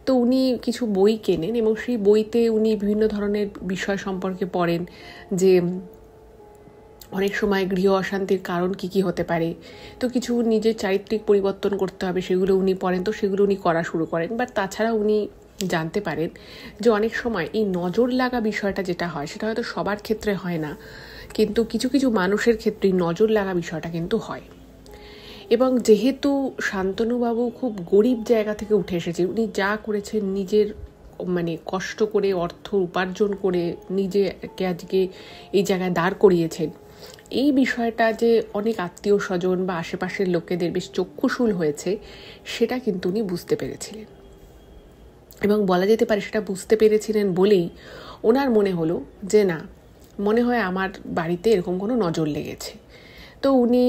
তো উনি কিছু বই কেনেন এবং সেই বইতে উনি বিভিন্ন ধরনের বিষয় সম্পর্কে পড়েন, যে অনেক সময় গৃহ অশান্তির কারণ কি হতে পারে। তো কিছু নিজের চারিত্রিক পরিবর্তন করতে হবে, সেগুলো উনি পড়েন, তো সেগুলো উনি করা শুরু করেন। বাট তাছাড়া উনি জানতে পারেন যে অনেক সময় এই নজর লাগা বিষয়টা যেটা হয় সেটা হয়তো সবার ক্ষেত্রে হয় না, কিন্তু কিছু কিছু মানুষের ক্ষেত্রেই নজর লাগা বিষয়টা কিন্তু হয়। এবং যেহেতু শান্তনুবাবু খুব গরিব জায়গা থেকে উঠে এসেছে, উনি যা করেছেন নিজের কষ্ট করে, অর্থ উপার্জন করে নিজেকে আজকে এই জায়গায় দাঁড় করিয়েছেন, এই বিষয়টা যে অনেক আত্মীয় স্বজন বা আশেপাশের লোকেদের বেশ চক্ষুশূল হয়েছে সেটা কিন্তু উনি বুঝতে পেরেছিলেন। এবং বলা যেতে পারে সেটা বুঝতে পেরেছিলেন বলেই ওনার মনে হলো যে না, মনে হয় আমার বাড়িতে এরকম কোনো নজর লেগেছে। তো উনি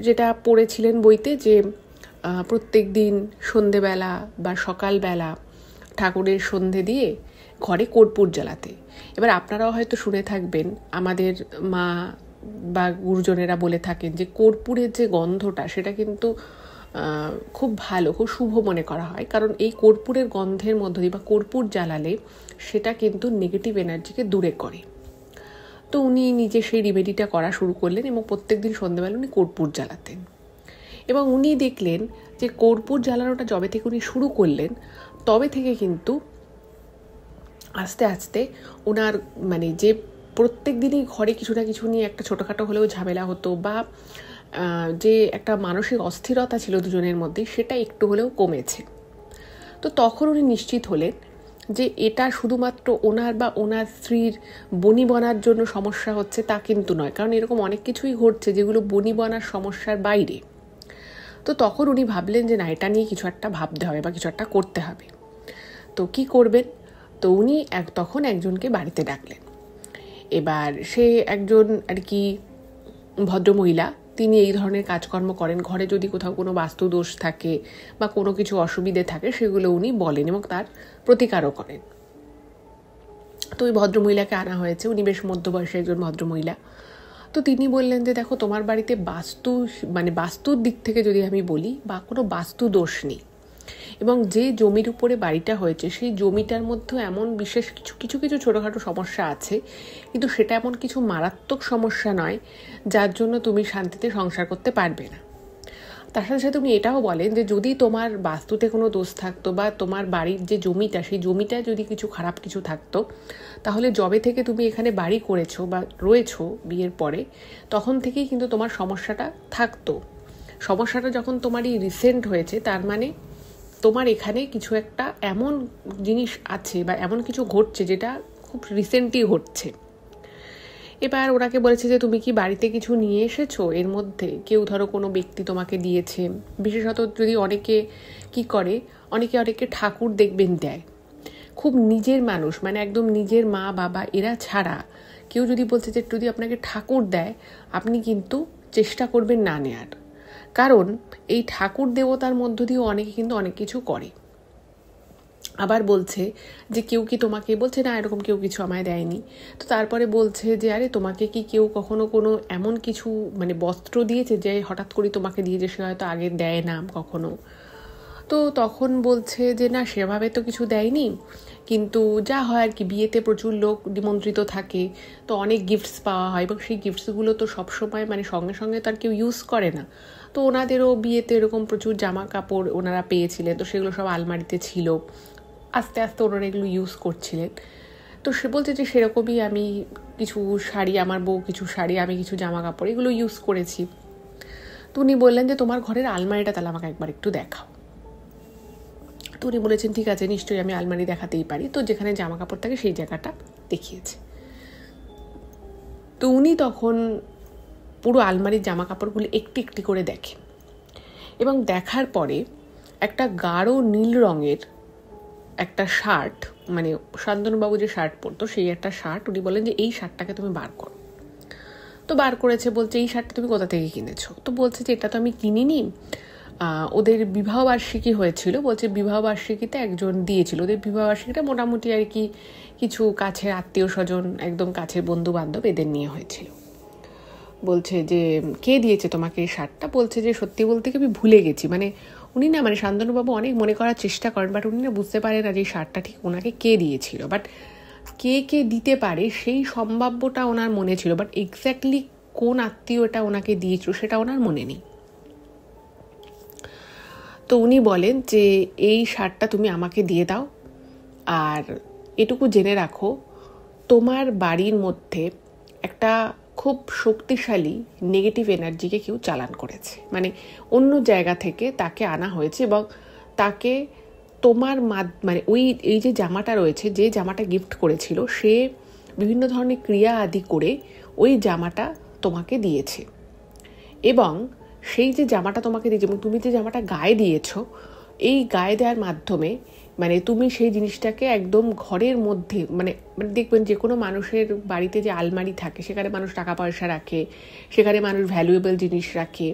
যেটা পড়েছিলেন বইতে, যে প্রত্যেক দিন সন্ধেবেলা বা সকালবেলা ঠাকুরের সন্ধে দিয়ে ঘরে কর্পূর জ্বালাতে। এবার আপনারাও হয়তো শুনে থাকবেন, আমাদের মা বা গুরুজনেরা বলে থাকেন যে কর্পূরের যে গন্ধটা সেটা কিন্তু খুব ভালো, খুব শুভ মনে করা হয়, কারণ এই কর্পূরের গন্ধের মধ্য দিয়ে বা কর্পূর জ্বালালে সেটা কিন্তু নেগেটিভ এনার্জিকে দূরে করে। তো উনি নিজে সেই রিমেডিটা করা শুরু করলেন এবং প্রত্যেক দিন সন্ধ্যেবেলা উনি কর্পূর জ্বালাতেন। এবং উনি দেখলেন যে কর্পূর জ্বালানোটা যবে থেকে উনি শুরু করলেন তবে থেকে কিন্তু আস্তে আস্তে ওনার যে প্রত্যেক দিনই ঘরে কিছু না কিছু নিয়ে একটা ছোটোখাটো হলেও ঝামেলা হতো, বা যে একটা মানসিক অস্থিরতা ছিল দুজনের মধ্যে, সেটা একটু হলেও কমেছে। তো তখন উনি নিশ্চিত হলেন যে এটা শুধুমাত্র ওনার বা ওনার স্ত্রীর বনিবনার জন্য সমস্যা হচ্ছে তা কিন্তু নয়, কারণ এরকম অনেক কিছুই ঘটছে যেগুলো বনিবনার সমস্যার বাইরে। তো তখন উনি ভাবলেন যে না, এটা নিয়ে কিছু একটা ভাবতে হবে বা কিছু একটা করতে হবে। তো কি করবেন? তো উনি তখন একজনকে বাড়িতে ডাকলেন। এবার সে একজন আর কি ভদ্রমহিলা, তিনি এই ধরনের কাজকর্ম করেন। ঘরে যদি কোথাও কোনো বাস্তু দোষ থাকে বা কোনো কিছু অসুবিধে থাকে সেগুলো উনি বলেন এবং তার প্রতিকারও করেন। তো ওই ভদ্রমহিলাকে আনা হয়েছে, উনি বেশ মধ্যবয়সী একজন ভদ্রমহিলা। তো তিনি বললেন যে দেখো, তোমার বাড়িতে বাস্তুর দিক থেকে যদি আমি বলি, বা কোনো বাস্তু দোষ নেই, এবং যে জমির উপরে বাড়িটা হয়েছে সেই জমিটার মধ্যে এমন বিশেষ কিছু ছোটোখাটো সমস্যা আছে, কিন্তু সেটা এমন কিছু মারাত্মক সমস্যা নয় যার জন্য তুমি শান্তিতে সংসার করতে পারবে না। তার সাথে সাথে উনি এটাও বলেন যে যদি তোমার বাস্তুতে কোনো দোষ থাকতো বা তোমার বাড়ির যে জমিটা, সেই জমিটা যদি কিছু খারাপ কিছু থাকতো, তাহলে যবে থেকে তুমি এখানে বাড়ি করেছো বা রয়েছো বিয়ের পরে, তখন থেকেই কিন্তু তোমার সমস্যাটা থাকতো। সমস্যাটা যখন তোমারই রিসেন্ট হয়েছে, তার মানে তোমার এখানে কিছু একটা এমন জিনিস আছে বা এমন কিছু ঘটছে যেটা খুব রিসেন্টলি ঘটছে। এবার ওনাকে বলেছে যে তুমি কি বাড়িতে কিছু নিয়ে এসেছো, এর মধ্যে কেউ ধরো কোনো ব্যক্তি তোমাকে দিয়েছে। বিশেষত যদি অনেকে কি করে, অনেকে ঠাকুর দেখবেন দেয়, খুব নিজের মানুষ, মানে একদম নিজের মা বাবা এরা ছাড়া কেউ যদি বলছে যে যদি আপনাকে ঠাকুর দেয়, আপনি কিন্তু চেষ্টা করবেন না নেয়ার। কারণ এই ঠাকুর দেবতার মধ্য দিয়েও অনেকে কিন্তু অনেক কিছু করে। আবার বলছে যে কেউ কি তোমাকে বলছে না এরকম কেউ কিছু আমায় দেয়নি। তো তারপরে বলছে যে আরে তোমাকে কি কেউ কখনো কোনো এমন কিছু বস্ত্র দিয়েছে যে হঠাৎ করে তোমাকে দিয়েছে, সে হয়তো আগে দেয় না কখনো। তো তখন বলছে যে না, সেভাবে তো কিছু দেয়নি, কিন্তু যা হয় আর কি, বিয়েতে প্রচুর লোক নিমন্ত্রিত থাকে, তো অনেক গিফটস পাওয়া হয়, এবং সেই গিফটসগুলো তো সবসময় সঙ্গে সঙ্গে তো আর কেউ ইউজ করে না। তো ওনাদেরও বিয়েতে এরকম প্রচুর জামা কাপড় ওনারা পেয়েছিলেন, তো সেগুলো সব আলমারিতে ছিল, আস্তে আস্তে ওনারা এগুলো ইউজ করছিলেন। তো সে বলছে যে সেরকমই আমি কিছু শাড়ি, আমার বউ কিছু শাড়ি, আমি কিছু জামা কাপড় এগুলো ইউজ করেছি। তো উনি বললেন যে তোমার ঘরের আলমারিটা তাহলে আমাকে একবার একটু দেখাও। তো উনি বলেছেন ঠিক আছে, নিশ্চয়ই আমি আলমারি দেখাতেই পারি। তো যেখানে জামা কাপড় থাকে সেই জায়গাটা দেখিয়েছে। তো উনি তখন পুরো আলমারির জামা কাপড়গুলো একটি একটি করে দেখেন, এবং দেখার পরে একটা গাঢ় নীল রঙের একটা শার্ট, শান্তনুবাবু যে শার্ট পরতো সেই একটা শার্ট, উনি বলেন যে এই শার্টটাকে তুমি বার করো। তো বার করেছে, বলছে এই শার্টটা তুমি কোথা থেকে কিনেছো? তো বলছে যে এটা তো আমি কিনিনি, ওদের বিবাহবার্ষিকী হয়েছিল। বলছে বিবাহবার্ষিকীতে একজন দিয়েছিল, ওদের বিবাহবার্ষিকীটা মোটামুটি আর কি কিছু কাছের আত্মীয় স্বজন, একদম কাছের বন্ধু বান্ধব এদের নিয়ে হয়েছিল। বলছে যে কে দিয়েছে তোমাকে এই শার্টটা? বলছে যে সত্যি বলতে কি আমি ভুলে গেছি। উনি না শান্তনুবাবু অনেক মনে করার চেষ্টা করেন, বাট উনি না বুঝতে পারেন না যে এই শার্টটা ঠিক ওনাকে কে দিয়েছিল। বাট কে দিতে পারে সেই সম্ভাব্যটা ওনার মনে ছিল, বাট এক্স্যাক্টলি কোন আত্মীয় এটা ওনাকে দিয়েছিল সেটা ওনার মনে নেই। তো উনি বলেন যে এই শার্টটা তুমি আমাকে দিয়ে দাও, আর এটুকু জেনে রাখো তোমার বাড়ির মধ্যে একটা খুব শক্তিশালী নেগেটিভ এনার্জিকে কেউ চালান করেছে, অন্য জায়গা থেকে তাকে আনা হয়েছে, এবং তাকে তোমার ওই এই যে জামাটা রয়েছে, যে জামাটা গিফট করেছিল, সে বিভিন্ন ধরনের ক্রিয়া আদি করে ওই জামাটা তোমাকে দিয়েছে, এবং সেই যে জামাটা তোমাকে দিয়েছে এবং তুমি যে জামাটা গায়ে দিয়েছো, এই গায়ে দেওয়ার মাধ্যমে তুমি সেই জিনিসটাকে একদম ঘরের মধ্যে দেখবেন যে কোনো মানুষের বাড়িতে যে আলমারি থাকে, সেখানে মানুষ টাকা পয়সা রাখে, সেখানে মানুষ ভ্যালুয়েবল জিনিস রাখে,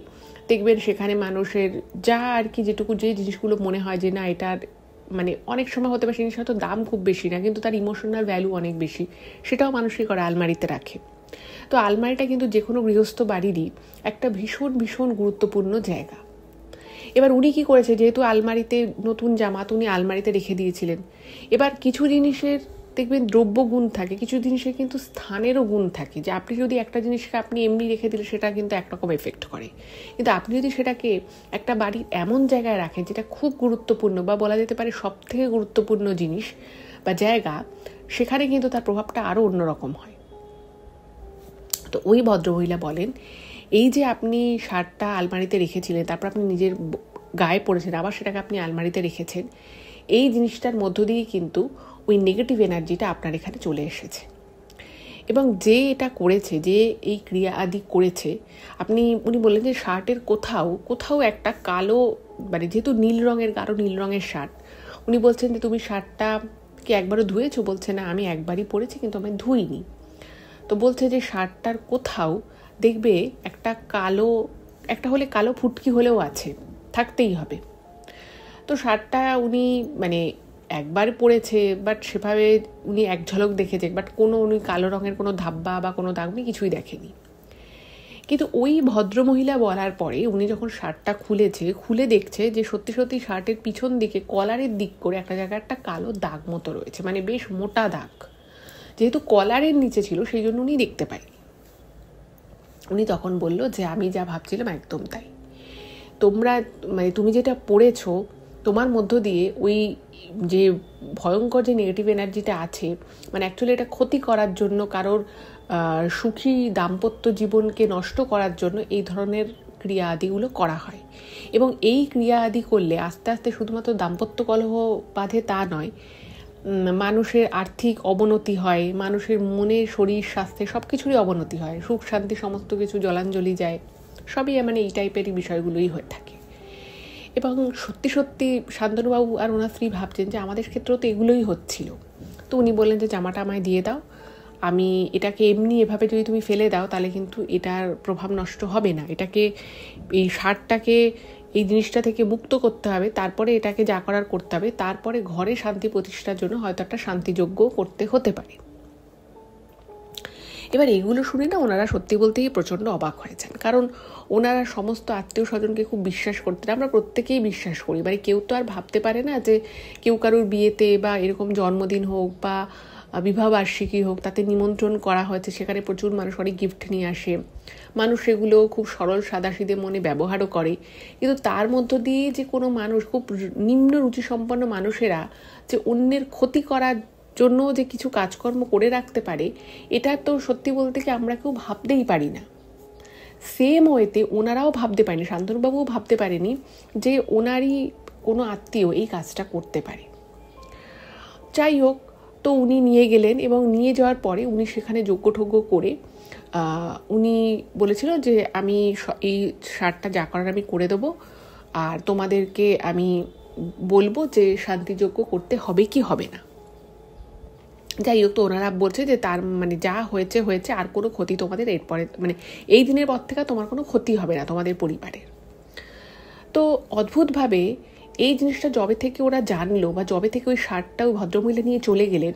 দেখবেন সেখানে মানুষের যা আর কি যেটুকু যে জিনিসগুলো মনে হয় যে না এটার অনেক সময় হতে পারে জিনিসটা হয়তো দাম খুব বেশি না, কিন্তু তার ইমোশনাল ভ্যালু অনেক বেশি, সেটাও মানুষই করে আলমারিতে রাখে। তো আলমারিটা কিন্তু যে কোনো গৃহস্থ বাড়িরই একটা ভীষণ ভীষণ গুরুত্বপূর্ণ জায়গা। এবার উনি কি করেছে, যেহেতু আলমারিতে নতুন জামা উনি আলমারিতে রেখে দিয়েছিলেন, এবার কিছু জিনিসের দেখবেন দ্রব্য গুণ থাকে, কিছু জিনিসের কিন্তু স্থানেরও গুণ থাকে, যে আপনি যদি একটা জিনিসকে আপনি এমনি রেখে দিলে সেটা কিন্তু একরকম এফেক্ট করে, কিন্তু আপনি যদি সেটাকে একটা বাড়ির এমন জায়গায় রাখেন যেটা খুব গুরুত্বপূর্ণ বা বলা যেতে পারে সব থেকে গুরুত্বপূর্ণ জিনিস বা জায়গা, সেখানে কিন্তু তার প্রভাবটা আরও অন্যরকম হয়। তো ওই ভদ্রমহিলা বলেন এই যে আপনি শার্টটা আলমারিতে রেখেছিলেন, তারপর আপনি নিজের গায়ে পড়েছেন, আবার সেটাকে আপনি আলমারিতে রেখেছেন, এই জিনিসটার মধ্য দিয়ে কিন্তু ওই নেগেটিভ এনার্জিটা আপনার এখানে চলে এসেছে। এবং যে এটা করেছে, যে এই ক্রিয়া আদি করেছে, উনি বললেন যে শার্টের কোথাও একটা কালো যেহেতু নীল রঙের, গাঢ় নীল রঙের শার্ট, উনি বলছেন যে তুমি শার্টটা কি একবারও ধুয়েছো? বলছে না, আমি একবারই পরেছি কিন্তু আমি ধুইনি। তো বলছে যে শার্টটার কোথাও দেখবে একটা কালো একটা হলে কালো ফুটকি হলেও আছে, থাকতেই হবে। তো শার্টটা উনি মানে একবার পরেছে, বাট সেভাবে উনি এক ঝলক দেখেছে, বাট কোনো উনি কালো রঙের কোনো ধাব্বা বা কোনো দাগ উনি কিছুই দেখেনি। কিন্তু ওই ভদ্রমহিলা বলার পরে উনি যখন শার্টটা খুলে দেখছে যে সত্যি সত্যি শার্টের পিছন দিকে কলারের দিক করে একটা জায়গায় একটা কালো দাগ মতো রয়েছে, মানে বেশ মোটা দাগ। যেহেতু কলারের নিচে ছিল সেই জন্য উনি দেখতে পায়নি। উনি তখন বলল যে আমি যা ভাবছিলাম একদম তাই, মানে তুমি যেটা পড়েছো তোমার মধ্য দিয়ে ওই যে ভয়ঙ্কর যে নেগেটিভ এনার্জিটা আছে, মানে অ্যাকচুয়ালি এটা ক্ষতি করার জন্য, কারোর সুখী দাম্পত্য জীবনকে নষ্ট করার জন্য এই ধরনের ক্রিয়া আদিগুলো করা হয়। এবং এই ক্রিয়া আদি করলে আস্তে আস্তে শুধুমাত্র দাম্পত্য কলহ বাঁধে তা নয়, মানুষের আর্থিক অবনতি হয়, মানুষের মনের শরীর স্বাস্থ্যে সব কিছুরই অবনতি হয়, সুখ শান্তি সমস্ত কিছু জলাঞ্জলি যায়, সবই মানে এই টাইপেরই বিষয়গুলোই হয়ে থাকে। এবং সত্যি সত্যি শান্তনুবাবু আর ওনার স্ত্রী ভাবছেন যে আমাদের ক্ষেত্রেও তো এগুলোই হচ্ছিল। তো উনি বললেন যে জামাটা আমায় দিয়ে দাও, আমি এটাকে এমনি এভাবে যদি তুমি ফেলে দাও তাহলে কিন্তু এটার প্রভাব নষ্ট হবে না, এটাকে এই শার্টটাকে এই জিনিসটা থেকে মুক্ত করতে হবে, তারপরে এটাকে যা করার করতে হবে, তারপরে ঘরে শান্তি প্রতিষ্ঠার জন্য হয়তো একটা শান্তিযজ্ঞ করতে হতে পারে। এবার এগুলো শুনে না ওনারা সত্যি বলতেই প্রচণ্ড অবাক হয়েছেন, কারণ ওনারা সমস্ত আত্মীয় স্বজনকে খুব বিশ্বাস করতেন। আমরা প্রত্যেকেই বিশ্বাস করি, মানে কেউ তো আর ভাবতে পারে না যে কেউ কারোর বিয়েতে বা এরকম জন্মদিন হোক বা বিবাহবার্ষিকী হোক তাতে নিমন্ত্রণ করা হয়েছে, সেখানে প্রচুর মানুষ অনেক গিফট নিয়ে আসে, মানুষ সেগুলো খুব সরল সাদাসিধে মনে ব্যবহারও করে। কিন্তু তার মধ্য দিয়ে যে কোনো মানুষ, খুব নিম্ন রুচিসম্পন্ন মানুষেরা যে অন্যের ক্ষতি করার জন্য যে কিছু কাজকর্ম করে রাখতে পারে, এটা তো সত্যি বলতে কি আমরা কেউ ভাবতেই পারি না। সেম ওয়েতে ওনারাও ভাবতে পারেনি, শান্তনুবাবুও ভাবতে পারেনি যে ওনারই কোনো আত্মীয় এই কাজটা করতে পারে। যাই হোক, তো উনি নিয়ে গেলেন এবং নিয়ে যাওয়ার পরে উনি সেখানে যজ্ঞ করে উনি বলেছিল যে আমি এই শার্টটা যা করার আমি করে দেবো, আর তোমাদেরকে আমি বলবো যে শান্তিযজ্ঞ করতে হবে কি হবে না। যাই হোক, তো ওনারা বলছে যে তার মানে যা হয়েছে হয়েছে, আর কোনো ক্ষতি তোমাদের এরপরে মানে এই দিনের পর থেকে তোমার কোনো ক্ষতি হবে না তোমাদের পরিবারের। তো অদ্ভুতভাবে এই জিনিসটা যবে থেকে ওরা জানলো বা যবে থেকে ওই শার্টটা ওই ভদ্রমহিলা নিয়ে চলে গেলেন,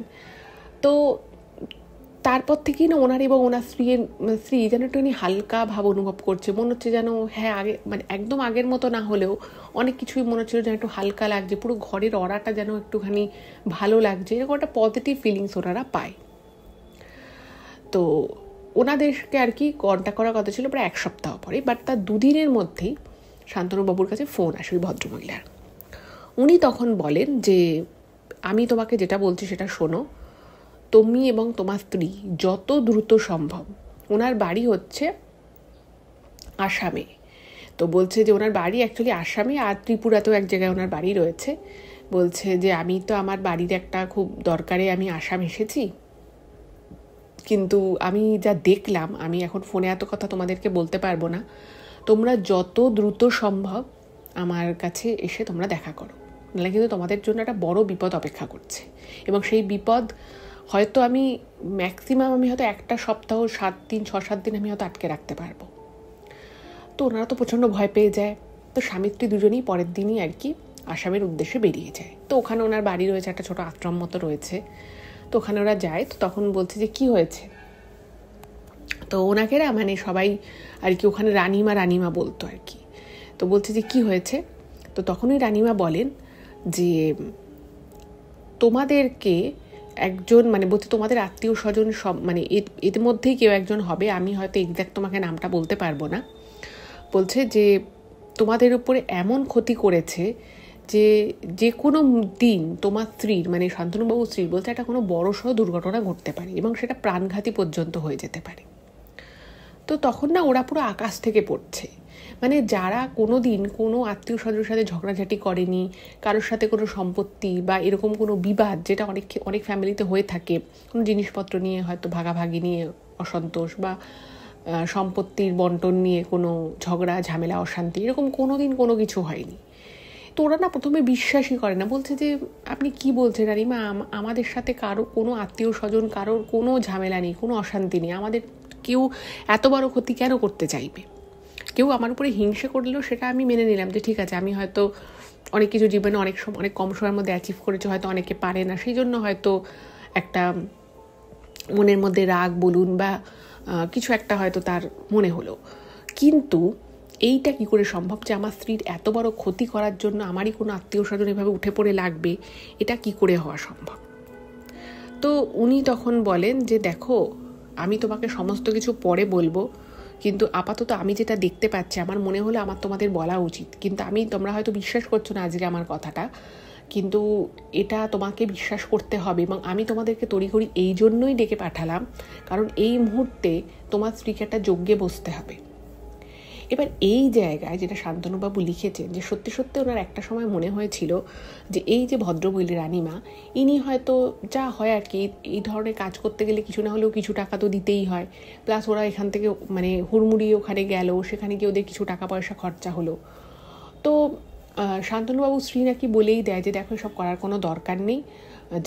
তো তারপর থেকেই না ওনার এবং ওনার স্ত্রী যেন একটুখানি হালকা ভাব অনুভব করছে, মনে হচ্ছে যেন হ্যাঁ আগে মানে একদম আগের মতো না হলেও অনেক কিছুই মনে হচ্ছিল যেন একটু হালকা লাগছে, পুরো ঘরের অরাটা যেন একটুখানি ভালো লাগছে, এরকম একটা পজিটিভ ফিলিংস ওনারা পায়। তো ওনাদেরকে আর কি কন্ট্যাক্ট করার কথা ছিল প্রায় 1 সপ্তাহ পরে, বাট তার 2 দিনের মধ্যেই শান্তনুবাবুর কাছে ফোন আসে ওই ভদ্রমহিলার। উনি তখন বলেন যে আমি তোমাকে যেটা বলছি সেটা শোনো, তুমি এবং তোমার স্ত্রী যত দ্রুত সম্ভব, ওনার বাড়ি হচ্ছে আসামে, তো বলছে যে ওনার বাড়ি অ্যাকচুয়ালি আসামে, আর ত্রিপুরাতেও এক জায়গায় ওনার বাড়ি রয়েছে। বলছে যে আমি তো আমার বাড়ির একটা খুব দরকারে আমি আসাম এসেছি, কিন্তু আমি যা দেখলাম, আমি এখন ফোনে এত কথা তোমাদেরকে বলতে পারবো না, তোমরা যত দ্রুত সম্ভব আমার কাছে এসে তোমরা দেখা করো, নাহলে কিন্তু তোমাদের জন্য একটা বড় বিপদ অপেক্ষা করছে, এবং সেই বিপদ হয়তো আমি ম্যাক্সিমাম আমি হয়তো একটা সপ্তাহ 6-7 দিন আমি হয়তো আটকে রাখতে পারবো। তো ওনারা তো প্রচণ্ড ভয় পেয়ে যায়। তো স্বামী স্ত্রী দুজনেই পরের দিনই আর কি আসামের উদ্দেশ্যে বেরিয়ে যায়। তো ওখানে ওনার বাড়ি রয়েছে, একটা ছোটো আশ্রম মতো রয়েছে, তো ওখানে ওরা যায়। তো তখন বলছে যে কি হয়েছে, তো ওনাকে না মানে সবাই আর কি ওখানে রানিমা বলতো আর কি। তো বলছে যে কি হয়েছে, তো তখনই রানিমা বলেন যে তোমাদেরকে একজন মানে বলছে তোমাদের আত্মীয় স্বজন সব মানে এর মধ্যেই কেউ একজন হবে, আমি হয়তো এক্স্যাক্ট তোমাকে নামটা বলতে পারবো না, বলছে যে তোমাদের উপরে এমন ক্ষতি করেছে যে যে কোনো দিন তোমার স্ত্রীর মানে শান্তনুবাবুর স্ত্রীর বলছে একটা কোনো বড়সড় দুর্ঘটনা ঘটতে পারে এবং সেটা প্রাণঘাতী পর্যন্ত হয়ে যেতে পারে। তো তখন না ওরা পুরো আকাশ থেকে পড়ছে, মানে যারা কোনো দিন কোনো আত্মীয় স্বজনের সাথে ঝগড়াঝাটি করেনি, কারোর সাথে কোনো সম্পত্তি বা এরকম কোনো বিবাদ যেটা অনেক ফ্যামিলিতে হয়ে থাকে, কোনো জিনিসপত্র নিয়ে হয়তো ভাগাভাগি নিয়ে অসন্তোষ বা সম্পত্তির বন্টন নিয়ে কোনো ঝগড়া ঝামেলা অশান্তি, এরকম কোনো দিন কোনো কিছু হয়নি। তো ওরা না প্রথমে বিশ্বাসই করে না, বলছে যে আপনি কি বলছেন রানিমা, আমাদের সাথে কারো কোনো আত্মীয় স্বজন কারোর কোনো ঝামেলা নেই, কোনো অশান্তি নেই, আমাদের কেউ এত বড় ক্ষতি কেন করতে চাইবে। কেউ আমার উপরে হিংসে করলেও সেটা আমি মেনে নিলাম যে ঠিক আছে, আমি হয়তো অনেক কিছু জীবনে অনেক কম সময়ের মধ্যে অ্যাচিভ করেছি, হয়তো অনেকে পারে না, সেই জন্য হয়তো একটা মনের মধ্যে রাগ বলুন বা কিছু একটা হয়তো তার মনে হলো। কিন্তু এইটা কি করে সম্ভব যে আমার স্ত্রীর এত বড় ক্ষতি করার জন্য আমারই কোনো আত্মীয় স্বজন এভাবে উঠে পড়ে লাগবে, এটা কি করে হওয়া সম্ভব? তো উনি তখন বলেন যে দেখো, আমি তোমাকে সমস্ত কিছু পরে বলবো, কিন্তু আপাতত আমি যেটা দেখতে পাচ্ছি আমার মনে হলো আমার তোমাদের বলা উচিত, কিন্তু তোমরা হয়তো বিশ্বাস করছো না আজকে আমার কথাটা, কিন্তু এটা তোমাকে বিশ্বাস করতে হবে, এবং আমি তোমাদেরকে তড়িঘড়ি এই জন্যই ডেকে পাঠালাম কারণ এই মুহূর্তে তোমার স্ত্রীকে একটা যজ্ঞে বসতে হবে। এবার এই জায়গায় যেটা শান্তনুবাবু লিখেছেন যে সত্যি সত্যি ওনার একটা সময় মনে হয়েছিল যে এই যে ভদ্রমহিলা রানীমা, ইনি হয়তো যা হয় আর কি, এই ধরনের কাজ করতে গেলে কিছু না হলেও কিছু টাকা তো দিতেই হয়, প্লাস ওরা এখান থেকে মানে হুড়মুড়িয়ে ওখানে গেল, সেখানে গিয়ে ওদের কিছু টাকা পয়সা খরচা হলো। তো শান্তনুবাবু স্ত্রী নাকি বলেই দেয় যে দেখো সব করার কোনো দরকার নেই,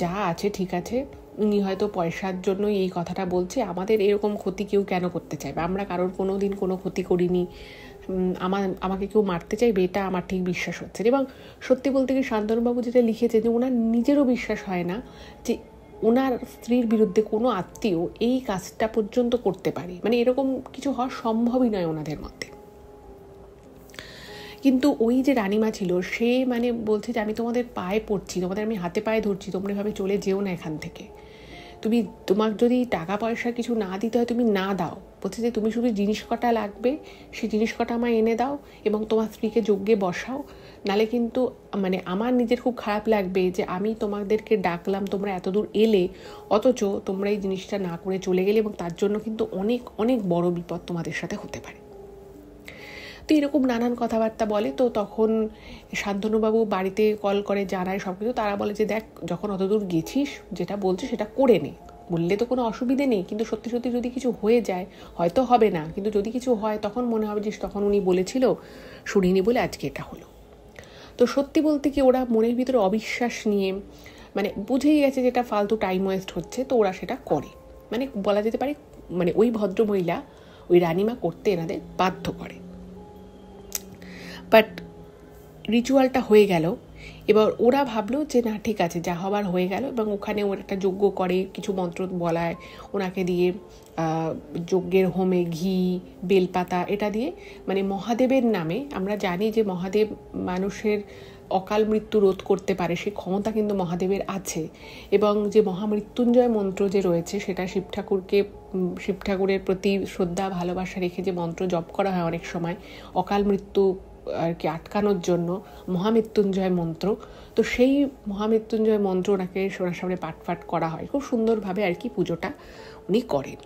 যা আছে ঠিক আছে, উনি হয়তো পয়সার জন্যই এই কথাটা বলছে, আমাদের এরকম ক্ষতি কেউ কেন করতে চাইবে, আমরা কারোর কোনো দিন কোনো ক্ষতি করিনি, আমাকে কেউ মারতে চাইবে এটা আমার ঠিক বিশ্বাস হচ্ছে। এবং সত্যি বলতে কি শান্তনুবাবু যেটা লিখেছে যে ওনার নিজেরও বিশ্বাস হয় না যে ওনার স্ত্রীর বিরুদ্ধে কোনো আত্মীয় এই কাজটা পর্যন্ত করতে পারে, মানে এরকম কিছু হওয়া সম্ভবই নয় ওনাদের মধ্যে। কিন্তু ওই যে রানীমা ছিল সে মানে বলছে যে আমি তোমাদের পায়ে পড়ছি, তোমাদের আমি হাতে পায়ে ধরছি, তোমরা এভাবে চলে যেও না এখান থেকে, তোমার যদি টাকা পয়সা কিছু না দিতে হয় তুমি না দাও, বলছে যে তুমি শুধু জিনিস কটা লাগবে সেই জিনিস কটা আমায় এনে দাও এবং তোমার স্ত্রীকে যজ্ঞে বসাও, নালে কিন্তু মানে আমার নিজের খুব খারাপ লাগবে যে আমি তোমাদেরকে ডাকলাম, তোমরা এত দূর এলে, অথচ তোমরা এই জিনিসটা না করে চলে গেলে, এবং তার জন্য কিন্তু অনেক অনেক বড় বিপদ তোমাদের সাথে হতে পারে। তো এরকম নানান কথাবার্তা বলে। তো তখন শান্তনুবাবু বাড়িতে কল করে জানায় সব কিছু, তারা বলে যে দেখ যখন অতদূর গেছিস যেটা বলছে সেটা করে নে, বললে তো কোনো অসুবিধে নেই, কিন্তু সত্যি সত্যি যদি কিছু হয়ে যায়, হয়তো হবে না, কিন্তু যদি কিছু হয় তখন মনে হবে যে তখন উনি বলেছিল শুনিনি বলে আজকে এটা হলো। তো সত্যি বলতে কি ওরা মনের ভিতরে অবিশ্বাস নিয়ে মানে বুঝেই গেছে যেটা ফালতু টাইম ওয়েস্ট হচ্ছে, তো ওরা সেটা করে, মানে বলা যেতে পারে মানে ওই ভদ্রমহিলা ওই রানীমা করতে এনাদের বাধ্য করে। বাট রিচুয়ালটা হয়ে গেল, এবার ওরা ভাবলো যে না ঠিক আছে যা হবার হয়ে গেল, এবং ওখানে ওর একটা যজ্ঞ করে, কিছু মন্ত্র বলায় ওনাকে দিয়ে, যজ্ঞের হোমে ঘি বেলপাতা এটা দিয়ে, মানে মহাদেবের নামে, আমরা জানি যে মহাদেব মানুষের অকাল মৃত্যু রোধ করতে পারে, সেই ক্ষমতা কিন্তু মহাদেবের আছে, এবং যে মহামৃত্যুঞ্জয় মন্ত্র যে রয়েছে সেটা শিব ঠাকুরের প্রতি শ্রদ্ধা ভালোবাসা রেখে যে মন্ত্র জপ করা হয় অনেক সময় অকাল মৃত্যু আর কি আটকানোর জন্য, মহামৃত্যুঞ্জয় মন্ত্র, তো সেই মহামৃত্যুঞ্জয় মন্ত্র ওনাকে ওনার সামনে পাঠ করা হয়, খুব সুন্দরভাবে আর কি পুজোটা উনি করেন।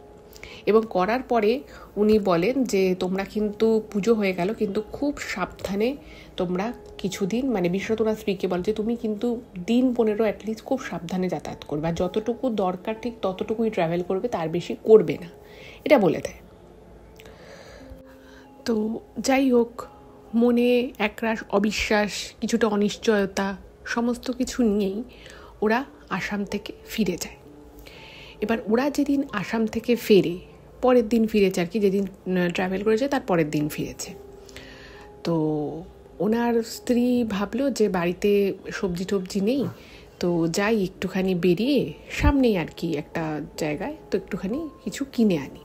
এবং করার পরে উনি বলেন যে তোমরা কিন্তু পুজো হয়ে গেল, কিন্তু খুব সাবধানে তোমরা কিছুদিন, মানে বিশেষত ওনার স্ত্রীকে বলে যে তুমি কিন্তু দিন 15 অ্যাটলিস্ট খুব সাবধানে যাতায়াত করবে, আর যতটুকু দরকার ঠিক ততটুকুই ট্রাভেল করবে, তার বেশি করবে না, এটা বলে দেয়। তো যাই হোক, মনে একরাশ অবিশ্বাস, কিছুটা অনিশ্চয়তা, সমস্ত কিছু নিয়েই ওরা আসাম থেকে ফিরে যায়। এবার ওরা যেদিন আসাম থেকে ফেরে, পরের দিন ফিরেছে আর কি, যেদিন ট্রাভেল করেছে তার পরের দিন ফিরেছে। তো ওনার স্ত্রী ভাবলো যে বাড়িতে সবজি টবজি নেই, তো যাই একটুখানি বেরিয়ে সামনেই আর কি একটা জায়গায়, তো একটুখানি কিছু কিনে আনি।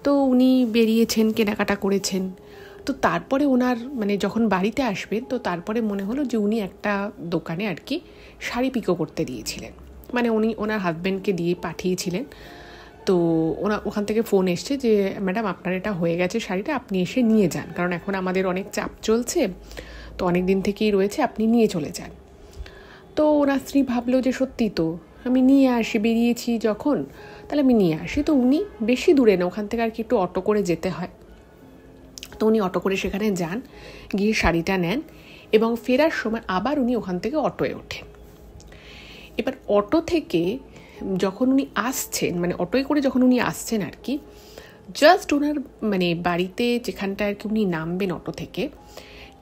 তো উনি বেরিয়েছেন, কেনাকাটা করেছেন। তো তারপরে ওনার মানে যখন বাড়িতে আসবেন, তো তারপরে মনে হলো যে উনি একটা দোকানে আর কি শাড়ি পিকো করতে দিয়েছিলেন, মানে উনি ওনার হাজব্যান্ডকে দিয়ে পাঠিয়েছিলেন। তো ওখান থেকে ফোন এসছে যে ম্যাডাম আপনার এটা হয়ে গেছে শাড়িটা, আপনি এসে নিয়ে যান, কারণ এখন আমাদের অনেক চাপ চলছে, তো অনেক দিন থেকেই রয়েছে, আপনি নিয়ে চলে যান। তো ওনার স্ত্রী ভাবলো যে সত্যি তো আমি নিয়ে আসি, বেরিয়েছি যখন তাহলে আমি নিয়ে আসি। তো উনি বেশি দূরে না, ওখান থেকে আর কি একটু অটো করে যেতে হয়, তো উনি অটো করে সেখানে যান, গিয়ে শাড়িটা নেন, এবং ফেরার সময় আবার উনি ওখান থেকে অটোয় ওঠেন। এবার অটো থেকে যখন উনি আসছেন, মানে অটোয় করে যখন উনি আসছেন আর কি, জাস্ট ওনার মানে বাড়িতে যেখানটা আর কি উনি নামবেন অটো থেকে,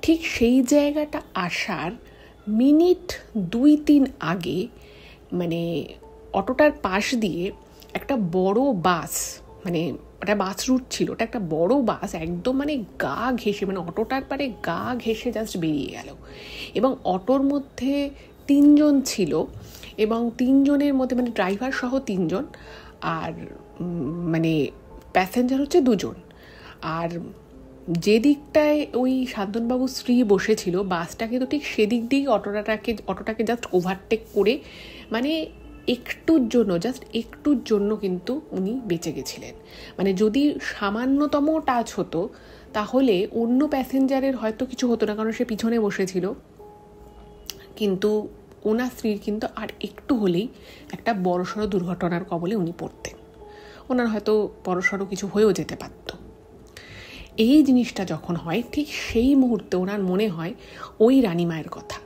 ঠিক সেই জায়গাটা আসার মিনিট 2-3 আগে মানে অটোটার পাশ দিয়ে একটা বড় বাস, মানে ওটা বাস রুট ছিল, ওটা একটা বড় বাস, একদম মানে গা ঘেঁষে, মানে অটোটার পারে গা ঘেঁষে জাস্ট বেরিয়ে গেল। এবং অটোর মধ্যে 3 জন ছিল, এবং 3 জনের মধ্যে মানে ড্রাইভার সহ 3 জন, আর মানে প্যাসেঞ্জার হচ্ছে 2 জন। আর যে দিকটায় ওই শান্তনুবাবুর স্ত্রী বসেছিল বাসটা কিন্তু ঠিক সেদিক দিয়েই অটোটাকে জাস্ট ওভারটেক করে, মানে জাস্ট একটুর জন্য কিন্তু উনি বেঁচে গেছিলেন। মানে যদি সামান্যতম টাচ হতো তাহলে অন্য প্যাসেঞ্জারের হয়তো কিছু হতো না, কারণ সে পিছনে বসেছিল, কিন্তু ওনার স্ত্রীর কিন্তু আর একটু হলেই একটা বড়সড় দুর্ঘটনার কবলে উনি পড়তেন, ওনার হয়তো বড়সড় কিছু হয়েও যেতে পারত। এই জিনিসটা যখন হয় ঠিক সেই মুহূর্তে ওনার মনে হয় ওই রানীমায়ের কথা।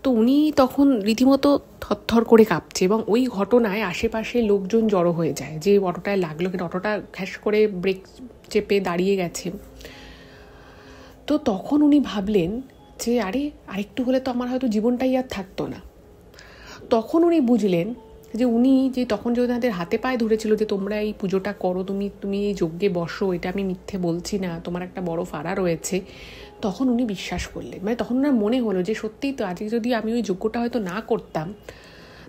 তো উনি তখন রীতিমতো থরথর করে কাঁপছে, এবং ওই ঘটনায় আশেপাশে লোকজন জড়ো হয়ে যায় যে অটোটায় লাগলো, কিন্তু অটোটা ঘ্যাস করে ব্রেক চেপে দাঁড়িয়ে গেছে। তো তখন উনি ভাবলেন যে আরেকটু হলে তো আমার হয়তো জীবনটাই আর থাকতো না। তখন উনি বুঝলেন যে উনি যে তখন যে ওনাদের হাতে পায়ে ধরেছিল যে তোমরা এই পুজোটা করো, তুমি এই যজ্ঞে বসো, এটা আমি মিথ্যে বলছি না, তোমার একটা বড় ফাড়া রয়েছে, তখন উনি বিশ্বাস করলেন। মানে তখন ওনার মনে হলো যে সত্যিই তো আজকে যদি আমি ওই যজ্ঞটা হয়তো না করতাম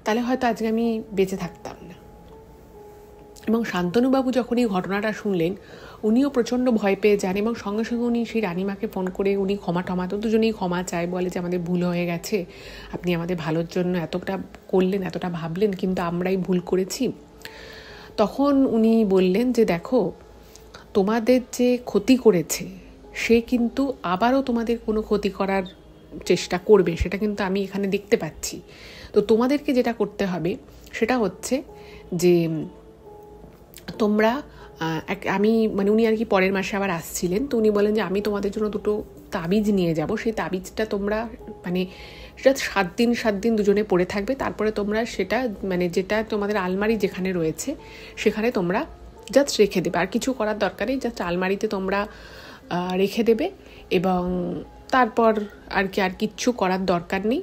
তাহলে হয়তো আজকে আমি বেঁচে থাকতাম না। এবং শান্তনুবাবু যখন এই ঘটনাটা শুনলেন উনিও প্রচণ্ড ভয় পেয়ে যান, এবং সঙ্গে সঙ্গে উনি সেই রানীমাকে ফোন করে উনি ক্ষমা তো দুজনেই ক্ষমা চায়, বলে যে আমাদের ভুল হয়ে গেছে, আপনি আমাদের ভালোর জন্য এতটা করলেন, এতটা ভাবলেন, কিন্তু আমরাই ভুল করেছি। তখন উনি বললেন যে দেখো, তোমাদের যে ক্ষতি করেছে সে কিন্তু আবারও তোমাদের কোনো ক্ষতি করার চেষ্টা করবে, সেটা কিন্তু আমি এখানে দেখতে পাচ্ছি। তো তোমাদেরকে যেটা করতে হবে সেটা হচ্ছে যে তোমরা আমি মানে উনি আর কি পরের মাসে আবার আসছিলেন, তো উনি বলেন যে আমি তোমাদের জন্য 2টো তাবিজ নিয়ে যাব, সেই তাবিজটা তোমরা মানে সেটা 7 দিন দুজনে পড়ে থাকবে, তারপরে তোমরা সেটা মানে যেটা তোমাদের আলমারি যেখানে রয়েছে সেখানে তোমরা জাস্ট রেখে দেবে, আর কিছু করার দরকার নেই, জাস্ট আলমারিতে তোমরা রেখে দেবে, এবং তারপর আর কিচ্ছু করার দরকার নেই।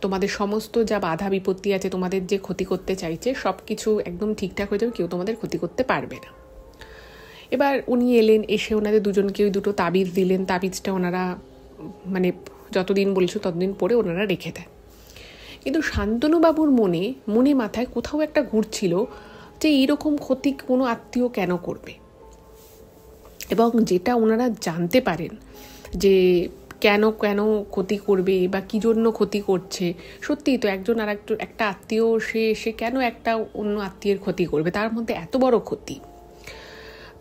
তোমাদের সমস্ত যা বাধা বিপত্তি আছে, তোমাদের যে ক্ষতি করতে চাইছে, সব কিছু একদম ঠিকঠাক হয়ে যাবে, কেউ তোমাদের ক্ষতি করতে পারবে না। এবার উনি এলেন, এসে ওনাদের দুজনকে ওই 2টো তাবিজ দিলেন। তাবিজটা ওনারা মানে যতদিন বলেছিল ততদিন পরে ওনারা রেখে দেন। কিন্তু শান্তনুবাবুর মনে মাথায় কোথাও একটা ঘুরছিল যে এইরকম ক্ষতি কোনো আত্মীয় কেন করবে, এবং যেটা ওনারা জানতে পারেন যে কেন ক্ষতি করবে বা কী জন্য ক্ষতি করছে, সত্যিই তো একজন আর একটা আত্মীয় সে কেন একটা অন্য আত্মীয়ের ক্ষতি করবে, তার মধ্যে এত বড় ক্ষতি।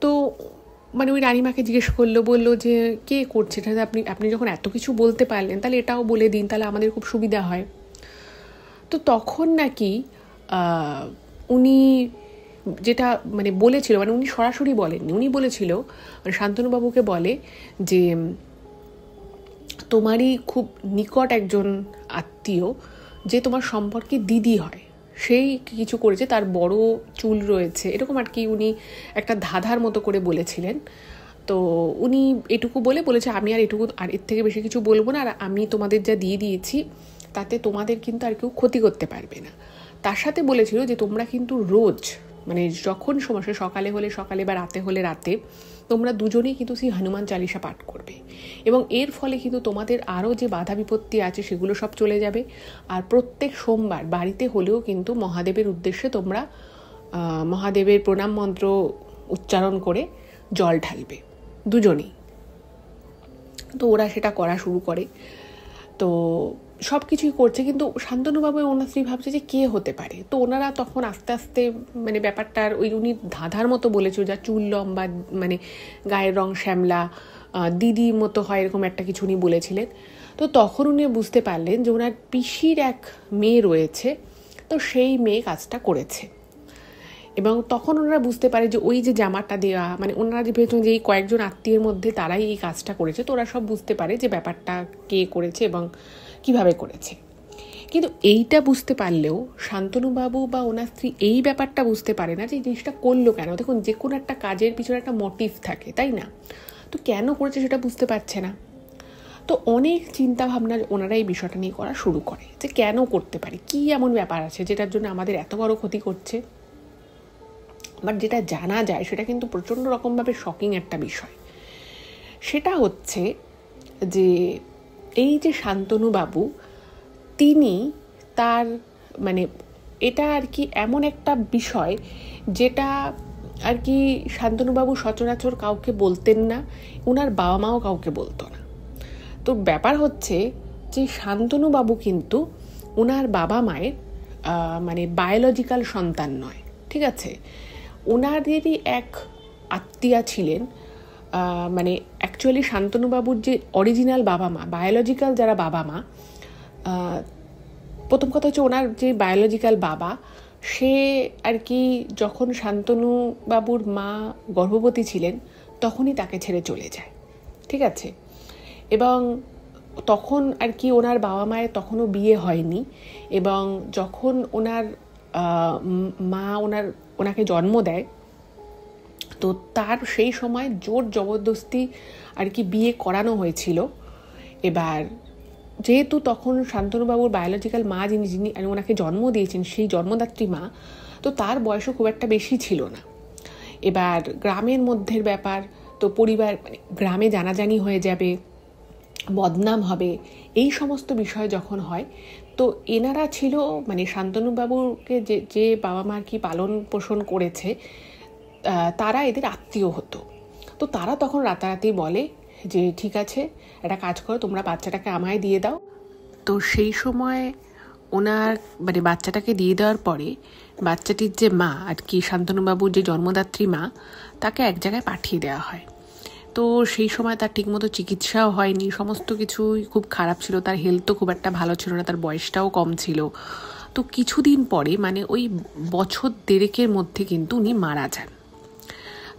তো মানে ওই রানীমাকে জিজ্ঞেস বললো যে কে করছে এটা, আপনি যখন এত কিছু বলতে পারলেন তাহলে এটাও বলে দিন, তাহলে আমাদের খুব সুবিধা হয়। তো তখন নাকি উনি যেটা মানে বলেছিল, মানে উনি সরাসরি বলেননি, উনি বলেছিল মানে শান্তনুবাবুকে বলে যে তোমারই খুব নিকট একজন আত্মীয় যে তোমার সম্পর্কে দিদি হয়, সেই কিছু করেছে, তার বড় চুল রয়েছে, এরকম আর কি উনি একটা ধাঁধার মতো করে বলেছিলেন। তো উনি এটুকু বলেছে আমি আর এর থেকে বেশি কিছু বলবো না, আর আমি তোমাদের যা দিয়ে দিয়েছি তাতে তোমাদের কিন্তু আর কেউ ক্ষতি করতে পারবে না। তার সাথে বলেছিল যে তোমরা কিন্তু রোজ মানে যখন সমস্যা, সকালে হলে সকালে বা রাতে হলে রাতে, তোমরা দুজনেই কিন্তু সেই হনুমান চালিসা পাঠ করবে, এবং এর ফলে কিন্তু তোমাদের আরও যে বাধা বিপত্তি আছে সেগুলো সব চলে যাবে। আর প্রত্যেক সোমবার বাড়িতে হলেও কিন্তু মহাদেবের উদ্দেশ্যে তোমরা মহাদেবের প্রণাম মন্ত্র উচ্চারণ করে জল ঢালবে দুজনেই। তো ওরা সেটা করা শুরু করে, তো সব কিছুই করছে, কিন্তু শান্তনুবাবু ওনার স্ত্রী ভাবছে যে কে হতে পারে। তো ওনারা তখন আস্তে আস্তে মানে ব্যাপারটার ওই উনি ধাঁধার মতো বলেছিল, যা চুল লম্বা মানে গায়ের রং শ্যামলা, দিদি মতো হয়, এরকম একটা কিছু উনি বলেছিলেন। তো তখন উনি বুঝতে পারলেন যে ওনার পিসির এক মেয়ে রয়েছে, তো সেই মেয়ে কাজটা করেছে। এবং তখন ওনারা বুঝতে পারে যে ওই যে জামাটা দেওয়া, মানে ওনারা যে ভেবেছেন যে এই কয়েকজন আত্মীয়ের মধ্যে তারাই এই কাজটা করেছে, তো ওরা সব বুঝতে পারে যে ব্যাপারটা কে করেছে এবং কিভাবে করেছে। কিন্তু এইটা বুঝতে পারলেও শান্তনুবাবু বা ওনার স্ত্রী এই ব্যাপারটা বুঝতে পারে না যে এই জিনিসটা করলো কেন। দেখুন, যে কোনো একটা কাজের পিছনে একটা মোটিভ থাকে, তাই না? তো কেন করেছে সেটা বুঝতে পারছে না। তো অনেক চিন্তা ভাবনা ওনারা এই বিষয়টা নিয়ে করা শুরু করে যে কেন করতে পারে, কি এমন ব্যাপার আছে যেটার জন্য আমাদের এত বড় ক্ষতি করছে। বাট যেটা জানা যায় সেটা কিন্তু প্রচণ্ড রকমভাবে শকিং একটা বিষয়। সেটা হচ্ছে যে এই যে শান্তনুবাবু, তিনি তার মানে এটা আর কি এমন একটা বিষয় যেটা আর কি শান্তনুবাবু সচরাচর কাউকে বলতেন না, ওনার বাবা মাও কাউকে বলতো না। তো ব্যাপার হচ্ছে যে শান্তনুবাবু কিন্তু ওনার বাবা মায়ের মানে বায়োলজিক্যাল সন্তান নয়, ঠিক আছে? ওনাদেরই এক আত্মীয়া ছিলেন, মানে অ্যাকচুয়ালি শান্তনুবাবুর যে অরিজিনাল বাবা মা, বায়োলজিক্যাল যারা বাবা মা, প্রথম কথা হচ্ছে ওনার যে বায়োলজিক্যাল বাবা, সে আর কি যখন শান্তনুবাবুর মা গর্ভবতী ছিলেন তখনই তাকে ছেড়ে চলে যায়, ঠিক আছে? এবং তখন আর কি ওনার বাবা মায়ের তখনও বিয়ে হয়নি, এবং যখন ওনার মা ওনাকে জন্ম দেয়, তো তার সেই সময় জোর জবরদস্তি আর কি বিয়ে করানো হয়েছিল। এবার যেহেতু তখন শান্তনুবাবুর বায়োলজিক্যাল মা যিনি ওনাকে জন্ম দিয়েছেন, সেই জন্মদাত্রী মা, তো তার বয়সও খুব একটা বেশি ছিল না। এবার গ্রামের মধ্যের ব্যাপার, তো পরিবার মানে গ্রামে জানাজানি হয়ে যাবে, বদনাম হবে, এই সমস্ত বিষয় যখন হয়, তো এনারা ছিল মানে শান্তনুবাবুকে যে বাবা মা কি পালন পোষণ করেছে, তারা এদের আত্মীয় হতো। তো তারা তখন রাতারাতি বলে যে ঠিক আছে, একটা কাজ করো, তোমরা বাচ্চাটাকে আমায় দিয়ে দাও। তো সেই সময় ওনার মানে বাচ্চাটাকে দিয়ে দেওয়ার পরে বাচ্চাটির যে মা আর কি শান্তনুবাবুর যে জন্মদাত্রী মা, তাকে এক জায়গায় পাঠিয়ে দেওয়া হয়। তো সেই সময় তার ঠিকমতো চিকিৎসাও হয়নি, সমস্ত কিছুই খুব খারাপ ছিল, তার হেলথও খুব একটা ভালো ছিল না, তার বয়সটাও কম ছিল। তো কিছুদিন পরে মানে ওই বছর দেড়েকের মধ্যে কিন্তু উনি মারা যান।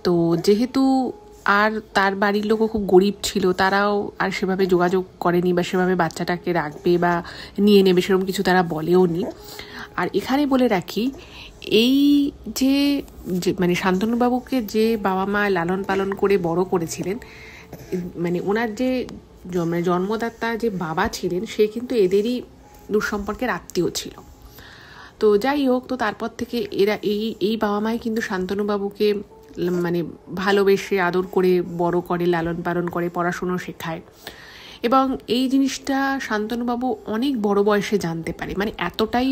তো যেহেতু আর তার বাড়ির লোকও খুব গরিব ছিল, তারাও আর সেভাবে যোগাযোগ করেনি বা সেভাবে বাচ্চাটাকে রাখবে বা নিয়ে নেবে সেরকম কিছু তারা বলেও নি। আর এখানে বলে রাখি, এই যে মানে শান্তনুবাবুকে যে বাবা মা লালন পালন করে বড় করেছিলেন, মানে ওনার যে জন্মদাতা যে বাবা ছিলেন, সে কিন্তু এদেরই দূরসম্পর্কের আত্মীয় ছিল। তো যাই হোক, তো তারপর থেকে এরা এই বাবা মাই কিন্তু শান্তনুবাবুকে মানে ভালোবেসে আদর করে বড় করে, লালন পালন করে, পড়াশুনো শেখায়। এবং এই জিনিসটা শান্তনুবাবু অনেক বড় বয়সে জানতে পারে, মানে এতটাই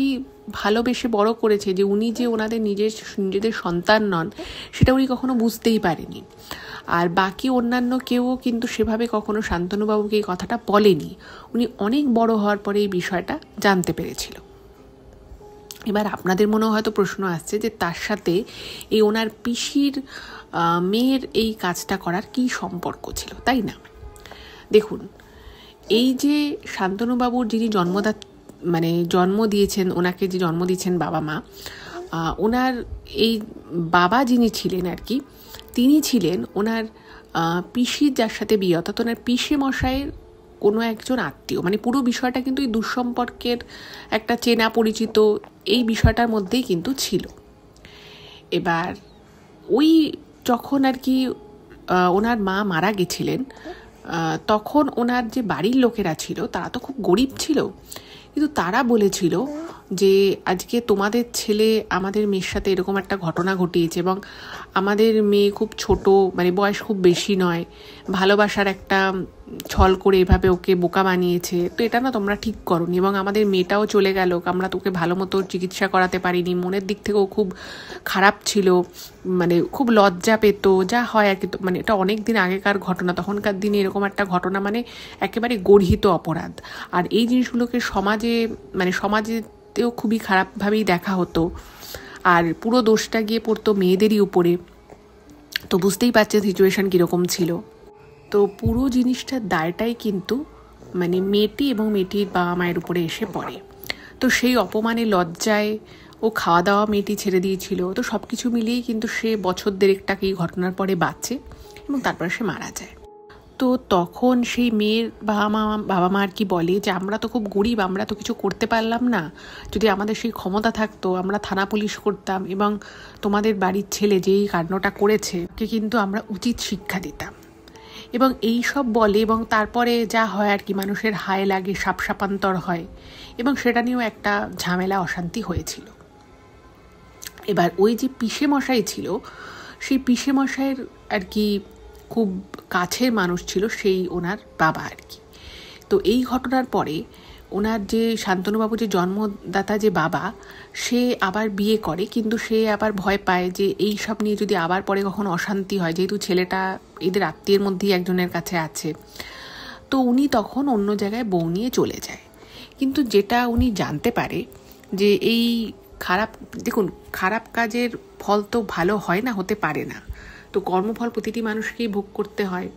ভালোবেসে বড় করেছে যে উনি যে ওনাদের নিজেদের সন্তান নন সেটা উনি কখনো বুঝতেই পারেনি। আর বাকি অন্যান্য কেউ কিন্তু সেভাবে কখনো শান্তনুবাবুকে এই কথাটা বলেনি, উনি অনেক বড় হওয়ার পরে এই বিষয়টা জানতে পেরেছিল। এবার আপনাদের মনেও হয়তো প্রশ্ন আসছে যে তার সাথে এই ওনার পিসির মেয়ের এই কাজটা করার কি সম্পর্ক ছিল, তাই না? দেখুন, এই যে শান্তনুবাবুর যিনি মানে জন্ম দিয়েছেন, ওনাকে যে জন্ম দিয়েছেন বাবা মা, ওনার এই বাবা যিনি ছিলেন আর কি, তিনি ছিলেন ওনার পিসির যার সাথে বিয়ে, অর্থাৎ ওনার পিসি মশাইয়ের কোনো একজন আত্মীয়। মানে পুরো বিষয়টা কিন্তু এই দুঃসম্পর্কের একটা চেনা পরিচিত এই বিষয়টার মধ্যেই কিন্তু ছিল। এবার ওই যখন আর কি ওনার মা মারা গেছিলেন, তখন ওনার যে বাড়ির লোকেরা ছিল তারা তো খুব গরিব ছিল, কিন্তু তারা বলেছিল যে আজকে তোমাদের ছেলে আমাদের মেয়ের সাথে এরকম একটা ঘটনা ঘটিয়েছে, এবং আমাদের মেয়ে খুব ছোট, মানে বয়স খুব বেশি নয়, ভালোবাসার একটা ছল করে এভাবে ওকে বোকা বানিয়েছে, তো এটা না তোমরা ঠিক করোনি, এবং আমাদের মেয়েটাও চলে গেল, আমরা তোকে ভালো মতো চিকিৎসা করাতে পারিনি, মনের দিক থেকেও খুব খারাপ ছিল, মানে খুব লজ্জা পেত, যা হয় আর কি। মানে এটা অনেক দিন আগেকার ঘটনা, তখনকার দিনে এরকম একটা ঘটনা মানে একেবারে গর্হিত অপরাধ। আর এই জিনিসগুলোকে সমাজেতেও খুবই খারাপভাবেই দেখা হতো, আর পুরো দোষটা গিয়ে পড়তো মেয়েদেরই উপরে। তো বুঝতেই পারছেন সিচুয়েশন কীরকম ছিল। তো পুরো জিনিসটার দায়টাই কিন্তু মানে মেয়েটি এবং মেয়েটির বাবা মায়ের উপরে এসে পড়ে। তো সেই অপমানে লজ্জায় ও খাওয়া দাওয়া মেয়েটি ছেড়ে দিয়েছিল। তো সব কিছু মিলিয়েই কিন্তু সে বছর দেড়েকটাকে এই ঘটনার পরে বাঁচে এবং তারপরে সে মারা যায়। তো তখন সেই মেয়ের বাবা মা আর কি বলে যে আমরা তো খুব গরিব, আমরা তো কিছু করতে পারলাম না, যদি আমাদের সেই ক্ষমতা থাকতো আমরা থানা পুলিশ করতাম এবং তোমাদের বাড়ির ছেলে যেই কাণ্ডটা করেছে কে কিন্তু আমরা উচিত শিক্ষা দিতাম। এবং এই সব বলে, এবং তারপরে যা হয় আর কি, মানুষের হায় লাগে, সাপান্তর হয়, এবং সেটা নিয়েও একটা ঝামেলা অশান্তি হয়েছিল। এবার ওই যে পিসে মশাই ছিল, সেই পিসে মশাইয়ের আর কি খুব কাছের মানুষ ছিল সেই ওনার বাবা আর কি। তো এই ঘটনার পরে ওনার যে শান্তনুবাবু যে জন্মদাতা যে বাবা, সে আবার বিয়ে করে, কিন্তু সে আবার ভয় পায় যে এই সব নিয়ে যদি আবার পরে কখনো অশান্তি হয়, যেহেতু ছেলেটা এদের আত্মীয়ের মধ্যেই একজনের কাছে আছে, তো উনি তখন অন্য জায়গায় বউ নিয়ে চলে যায়। কিন্তু যেটা উনি জানতে পারে যে এই দেখুন খারাপ কাজের ফল তো ভালো হয় না, হতে পারে না, তো কর্মফল প্রতিটি মানুষকেই ভোগ করতে হয়,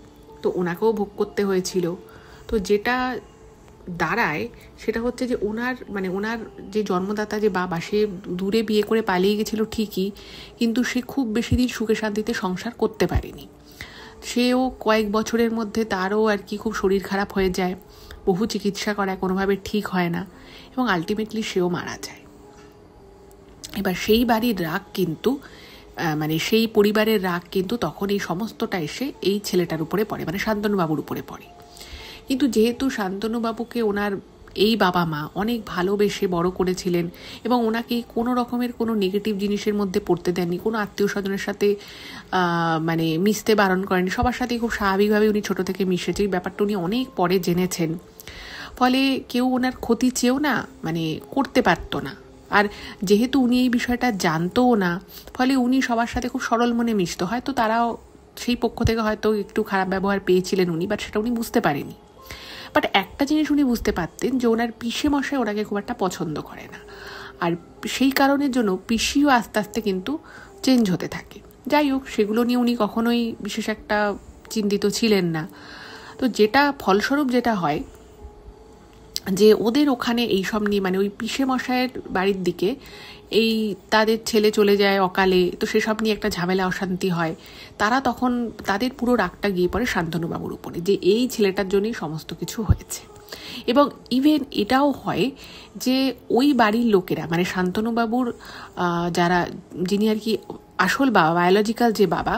তো ওনাকেও ভোগ করতে হয়েছিল। তো যেটা দাঁড়ায় সেটা হচ্ছে যে ওনার যে জন্মদাতা যে বাবা, সে দূরে বিয়ে করে পালিয়ে গেছিল ঠিকই, কিন্তু সে খুব বেশি দিন সুখে শান্তিতে সংসার করতে পারেনি। সেও কয়েক বছরের মধ্যে তারও আর কি খুব শরীর খারাপ হয়ে যায়, বহু চিকিৎসা করায়, কোনোভাবে ঠিক হয় না, এবং আলটিমেটলি সেও মারা যায়। এবার সেই বাড়ির রাগ কিন্তু সেই পরিবারের রাগ কিন্তু তখন এই সমস্তটা এসে এই ছেলেটার উপরে পড়ে, শান্তনুবাবুর উপরে পড়ে। কিন্তু যেহেতু শান্তনুবাবুকে ওনার এই বাবা মা অনেক ভালোবেসে বড় করেছিলেন এবং ওনাকে কোনো রকমের কোনো নেগেটিভ জিনিসের মধ্যে পড়তে দেননি, কোনো আত্মীয় স্বজনের সাথে মিশতে বারণ করেনি, সবার সাথে খুব স্বাভাবিকভাবে উনি ছোট থেকে মিশেছে, এই ব্যাপারটা উনি অনেক পরে জেনেছেন। ফলে কেউ ওনার ক্ষতি চেয়েও না করতে পারতো না। আর যেহেতু উনি এই বিষয়টা জানতোও না, ফলে উনি সবার সাথে খুব সরল মনে মিশতো। হয়তো তারাও সেই পক্ষ থেকে হয়তো একটু খারাপ ব্যবহার পেয়েছিলেন উনি, বাট সেটা উনি বুঝতে পারেনি। বাট একটা জিনিস উনি বুঝতে পারতেন যে ওনার পিসে মশাই ওনাকে খুব একটা পছন্দ করে না, আর সেই কারণের জন্য পিসিও আস্তে আস্তে কিন্তু চেঞ্জ হতে থাকে। যাই হোক, সেগুলো নিয়ে উনি কখনোই বিশেষ একটা চিন্তিত ছিলেন না। তো যেটা ফলস্বরূপ যেটা হয় যে ওদের ওখানে এইসব নিয়ে ওই পিসে মশাইয়ের বাড়ির দিকে এই তাদের ছেলে চলে যায় অকালে, তো সেসব নিয়ে একটা ঝামেলা অশান্তি হয়। তারা তখন তাদের পুরো রাগটা গিয়ে পড়ে শান্তনুবাবুর উপরে, যে এই ছেলেটার জন্যই সমস্ত কিছু হয়েছে। এবং ইভেন এটাও হয় যে ওই বাড়ির লোকেরা শান্তনুবাবুর যিনি আর কি আসল বাবা, বায়োলজিক্যাল যে বাবা,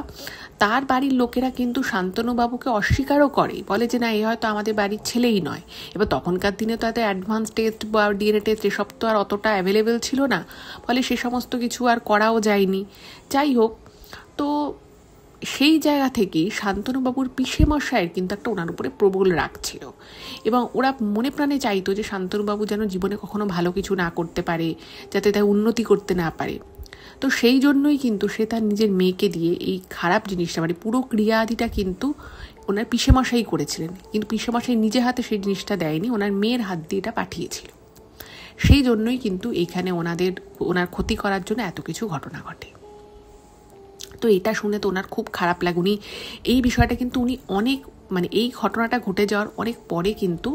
তার বাড়ির লোকেরা কিন্তু শান্তনুবাবুকে অস্বীকারও করে, বলে যে না, এ হয়তো আমাদের বাড়ির ছেলেই নয়। এবার তখনকার দিনে তো এত অ্যাডভান্স টেস্ট বা ডিএনএ টেস্ট এসব তো আর অতটা অ্যাভেলেবেল ছিল না, ফলে সে সমস্ত কিছু আর করাও যায়নি। যাই হোক, তো সেই জায়গা থেকেই শান্তনুবাবুর পিসে মশাইয়ের কিন্তু একটা ওনার উপরে প্রবল রাগ ছিল, এবং ওরা মনে প্রাণে চাইতো যে শান্তনুবাবু যেন জীবনে কখনো ভালো কিছু না করতে পারে, যাতে তাই উন্নতি করতে না পারে। তো সেই জন্যই কিন্তু সে তার নিজের মেয়েকে দিয়ে এই খারাপ জিনিসটা পুরো ক্রিয়াদিটা কিন্তু ওনার পিসেমশাই করেছিলেন, কিন্তু পিসেমশাই নিজে হাতে সেই জিনিসটা দেয়নি, ওনার মেয়ের হাত দিয়ে এটা পাঠিয়েছিল। সেই জন্যই কিন্তু এখানে ওনার ক্ষতি করার জন্য এত কিছু ঘটনা ঘটে। তো এটা শুনে তো ওনার খুব খারাপ লাগে। উনি এই বিষয়টা কিন্তু উনি অনেক এই ঘটনাটা ঘটে যাওয়ার অনেক পরে কিন্তু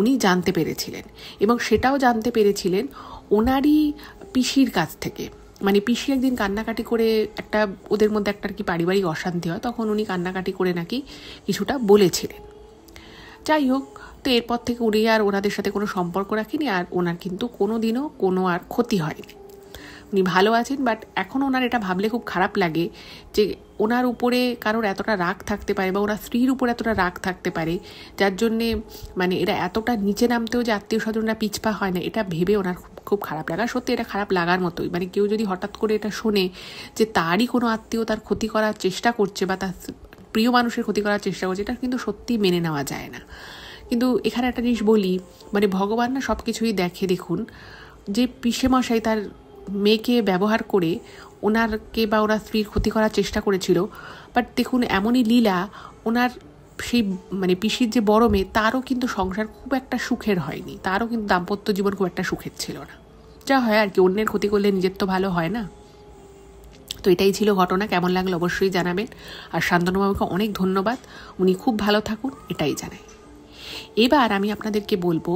উনি জানতে পেরেছিলেন, এবং সেটাও জানতে পেরেছিলেন ওনারই পিসির কাছ থেকে। পিসি একদিন কান্নাকাটি করে ওদের মধ্যে একটা আর কি পারিবারিক অশান্তি হয়, তখন উনি কান্নাকাটি করে নাকি কিছুটা বলেছিলেন। যাই হোক, তো এরপর থেকে উনি আর ওনাদের সাথে কোনো সম্পর্ক রাখেনি, আর ওনার কিন্তু কোনো দিনও কোনো আর ক্ষতি হয়নি, উনি ভালো আছেন। বাট এখন ওনার এটা ভাবলে খুব খারাপ লাগে যে ওনার উপরে কারোর এতটা রাগ থাকতে পারে, বা ওনার স্ত্রীর উপরে এতটা রাগ থাকতে পারে, যার জন্যে এরা এতটা নিচে নামতেও যে আত্মীয় স্বজনরা পিছপা হয় না, এটা ভেবে ওনার খুব খারাপ লাগা। সত্যি এটা খারাপ লাগার মতোই। কেউ যদি হঠাৎ করে এটা শোনে যে তারই কোনো আত্মীয় তার ক্ষতি করার চেষ্টা করছে, বা তার প্রিয় মানুষের ক্ষতি করার চেষ্টা করছে, এটা কিন্তু সত্যিই মেনে নেওয়া যায় না। কিন্তু এখানে একটা জিনিস বলি, ভগবান না সব কিছুই দেখে। দেখুন, যে পিসেমশাই তার মেয়েকে ব্যবহার করে ওনারকে বা ওনার স্ত্রীর ক্ষতি করার চেষ্টা করেছিল, বাট দেখুন এমনই লীলা, ওনার সেই পিসির যে বড় মেয়ে, তারও কিন্তু সংসার খুব একটা সুখের হয়নি, তারও কিন্তু দাম্পত্য জীবন খুব একটা সুখের ছিল না। যা হয় আর কি, অন্যের ক্ষতি করলে নিজের তো ভালো হয় না। তো এটাই ছিল ঘটনা। কেমন লাগলো অবশ্যই জানাবেন, আর শান্তনুবাবুকে অনেক ধন্যবাদ, উনি খুব ভালো থাকুন, এটাই জানাই। এবার আমি আপনাদেরকে বলবো,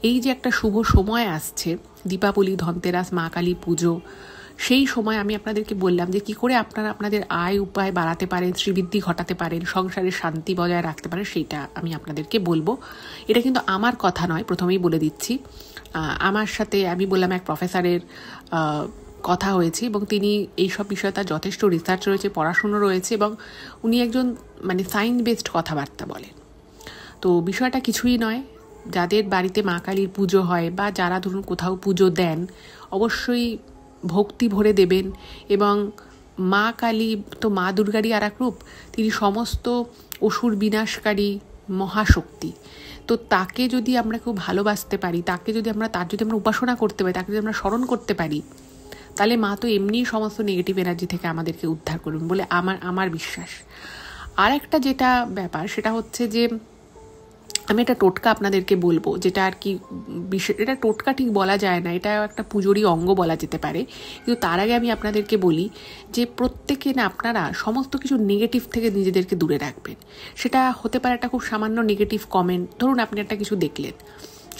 এই যে একটা শুভ সময় আসছে, দীপাবলি, ধনতেরাস, মা কালী পুজো, সেই সময় আমি আপনাদেরকে বললাম যে কি করে আপনারা আপনাদের আয় উপায় বাড়াতে পারেন, শ্রীবৃদ্ধি ঘটাতে পারেন, সংসারের শান্তি বজায় রাখতে পারেন, সেইটা আমি আপনাদেরকে বলবো। এটা কিন্তু আমার কথা নয়, প্রথমেই বলে দিচ্ছি। আমার সাথে আমি বললাম এক প্রফেসরের কথা হয়েছে, এবং তিনি এইসব বিষয়ে তার যথেষ্ট রিসার্চ রয়েছে, পড়াশুনো রয়েছে, এবং উনি একজন সায়েন্স বেসড কথাবার্তা বলেন। তো বিষয়টা কিছুই নয়, যাদের বাড়িতে মা কালীর পুজো হয়, বা যারা ধরুন কোথাও পুজো দেন, অবশ্যই ভক্তি ভরে দেবেন। এবং মা কালী তো মা দুর্গারই আর এক রূপ, তিনি সমস্ত অসুর বিনাশকারী মহাশক্তি। তো তাকে যদি আমরা খুব ভালোবাসতে পারি, তার যদি আমরা উপাসনা করতে পারি, তাকে যদি আমরা স্মরণ করতে পারি, তাহলে মা তো এমনিই সমস্ত নেগেটিভ এনার্জি থেকে আমাদেরকে উদ্ধার করুন বলে আমার বিশ্বাস। আর একটা যেটা ব্যাপার সেটা হচ্ছে যে আমি একটা টোটকা আপনাদেরকে বলবো, যেটা আর কি এটা টোটকা ঠিক বলা যায় না, এটা একটা পুজোরই অঙ্গ বলা যেতে পারে। কিন্তু তার আগে আমি আপনাদেরকে বলি যে প্রত্যেকে না আপনারা সমস্ত কিছু নেগেটিভ থেকে নিজেদেরকে দূরে রাখবেন। সেটা হতে পারে একটা খুব সামান্য নেগেটিভ কমেন্ট, ধরুন আপনি একটা কিছু দেখলেন,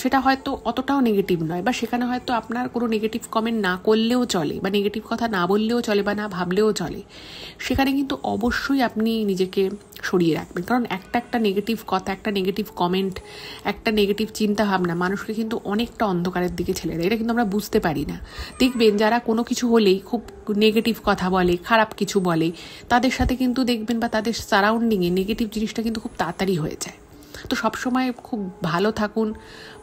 সেটা হয়তো অতটাও নেগেটিভ নয়, বা সেখানে হয়তো আপনার কোনো নেগেটিভ কমেন্ট না করলেও চলে, বা নেগেটিভ কথা না বললেও চলে, বা না ভাবলেও চলে। সেখানে কিন্তু অবশ্যই আপনি নিজেকে সরিয়ে রাখবেন, কারণ একটা নেগেটিভ কথা, একটা নেগেটিভ কমেন্ট, একটা নেগেটিভ চিন্তাভাবনা মানুষকে কিন্তু অনেকটা অন্ধকারের দিকে ঠেলে দেয়। এটা কিন্তু আমরা বুঝতে পারি না। দেখবেন যারা কোনো কিছু হলেই খুব নেগেটিভ কথা বলে, খারাপ কিছু বলে, তাদের সাথে কিন্তু দেখবেন বা তাদের সারাউন্ডিংয়ে নেগেটিভ জিনিসটা কিন্তু খুব তাড়াতাড়ি হয়ে যায়। তো সবসময় খুব ভালো থাকুন,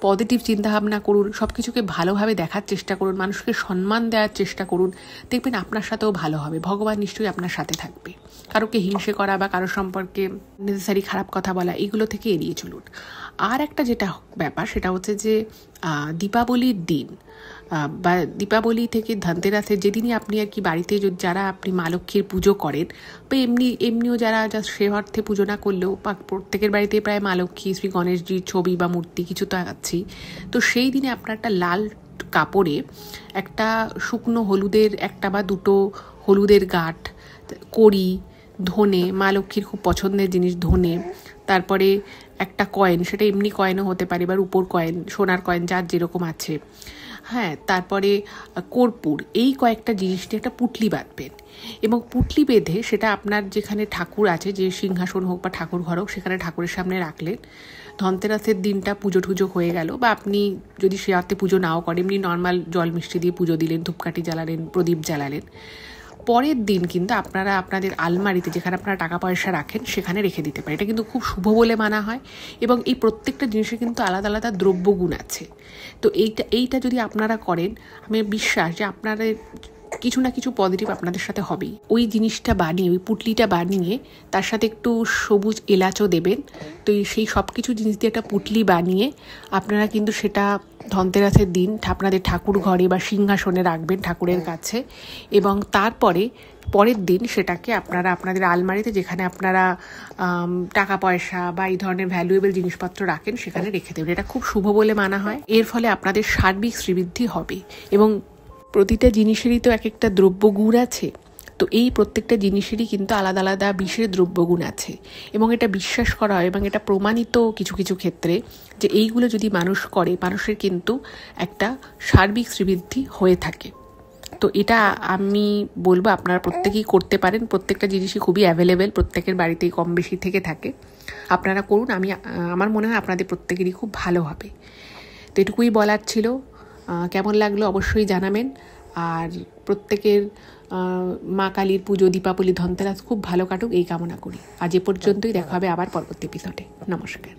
পজিটিভ চিন্তাভাবনা করুন, সব কিছুকে ভালোভাবে দেখার চেষ্টা করুন, মানুষকে সম্মান দেওয়ার চেষ্টা করুন, দেখবেন আপনার সাথেও ভালো হবে। ভগবান নিশ্চয়ই আপনার সাথে থাকবে। কারোকে হিংসে করা বা কারো সম্পর্কে নেসেসারি খারাপ কথা বলা, এগুলো থেকে এড়িয়ে চলুন। আর একটা যেটা ব্যাপার সেটা হচ্ছে যে দীপাবলির দিন বা দীপাবলি থেকে ধনতেরাসের যেদিনই আপনি আর কি বাড়িতে যারা আপনি মা লক্ষ্মীর পুজো করেন, বা এমনিও যারা জাস্ট সে অর্থে পুজো না করলেও প্রত্যেকের বাড়িতে প্রায় মা লক্ষ্মী, শ্রী গণেশজির ছবি বা মূর্তি কিছু তো আছেই। তো সেই দিনে আপনার একটা লাল কাপড়ে একটা শুকনো হলুদের একটা বা দুটো হলুদের গাঁঠ, কড়ি, ধনে, মা লক্ষ্মীর খুব পছন্দের জিনিস ধনে, তারপরে একটা কয়েন, সেটা এমনি কয়েনও হতে পারে বা রূপোর কয়েন, সোনার কয়েন, যার যেরকম আছে, হ্যাঁ, তারপরে কর্পূর, এই কয়েকটা জিনিস নিয়ে একটা পুটলি বাঁধবেন। এবং পুটলি বেঁধে সেটা আপনার যেখানে ঠাকুর আছে, যে সিংহাসন হোক বা ঠাকুর ঘর হোক, সেখানে ঠাকুরের সামনে রাখলেন। ধনতেরাসের দিনটা পুজো টুজো হয়ে গেল, বা আপনি যদি সে রাতে পুজো নাও করেন, এমনি নর্মাল জল মিষ্টি দিয়ে পুজো দিলেন, ধূপকাঠি জ্বালালেন, প্রদীপ জ্বালালেন। পরের দিন কিন্তু আপনারা আপনাদের আলমারিতে, যেখানে আপনারা টাকা পয়সা রাখেন, সেখানে রেখে দিতে পারেন। এটা কিন্তু খুব শুভ বলে মানা হয়। এবং এই প্রত্যেকটা জিনিসের কিন্তু আলাদা আলাদা দ্রব্যগুণ আছে। তো এইটা যদি আপনারা করেন, আমি বিশ্বাস যে আপনাদের কিছু না কিছু পজিটিভ আপনাদের সাথে হবেই। ওই জিনিসটা বানিয়ে, ওই পুটলিটা বানিয়ে তার সাথে একটু সবুজ এলাচও দেবেন। তো সেই সব কিছু জিনিস দিয়ে একটা পুটলি বানিয়ে আপনারা কিন্তু সেটা ধনতেরাসের দিন আপনাদের ঠাকুর ঘরে বা সিংহাসনে রাখবেন, ঠাকুরের কাছে। এবং পরের দিন সেটাকে আপনারা আপনাদের আলমারিতে, যেখানে আপনারা টাকা পয়সা বা এই ধরনের ভ্যালুয়েবল জিনিসপত্র রাখেন, সেখানে রেখে দেবেন। এটা খুব শুভ বলে মানা হয়। এর ফলে আপনাদের সার্বিক শ্রীবৃদ্ধি হবে। এবং প্রতিটা জিনিসেরই তো এক একটা দ্রব্যগুণ আছে। তো এই প্রত্যেকটা জিনিসেরই কিন্তু আলাদা আলাদা বিশেষ দ্রব্যগুণ আছে। এবং এটা বিশ্বাস করা হয় এবং এটা প্রমাণিত কিছু কিছু ক্ষেত্রে যে এইগুলো যদি মানুষ করে, মানুষের কিন্তু একটা সার্বিক শ্রীবৃদ্ধি হয়ে থাকে। তো এটা আমি বলবো আপনারা প্রত্যেকেই করতে পারেন। প্রত্যেকটা জিনিসই খুবই অ্যাভেলেবেল, প্রত্যেকের বাড়িতেই কম বেশি থেকে থাকে। আপনারা করুন, আমার মনে হয় আপনাদের প্রত্যেকেরই খুব ভালো হবে। তো এটুকুই বলার ছিল। কেমন লাগলো অবশ্যই জানাবেন। আর প্রত্যেকের মা কালীর পুজো, দীপাবলি, ধনতেরাস খুব ভালো কাটুক এই কামনা করি। আজ এ পর্যন্তই, দেখা হবে আবার পরবর্তী এপিসোডে। নমস্কার।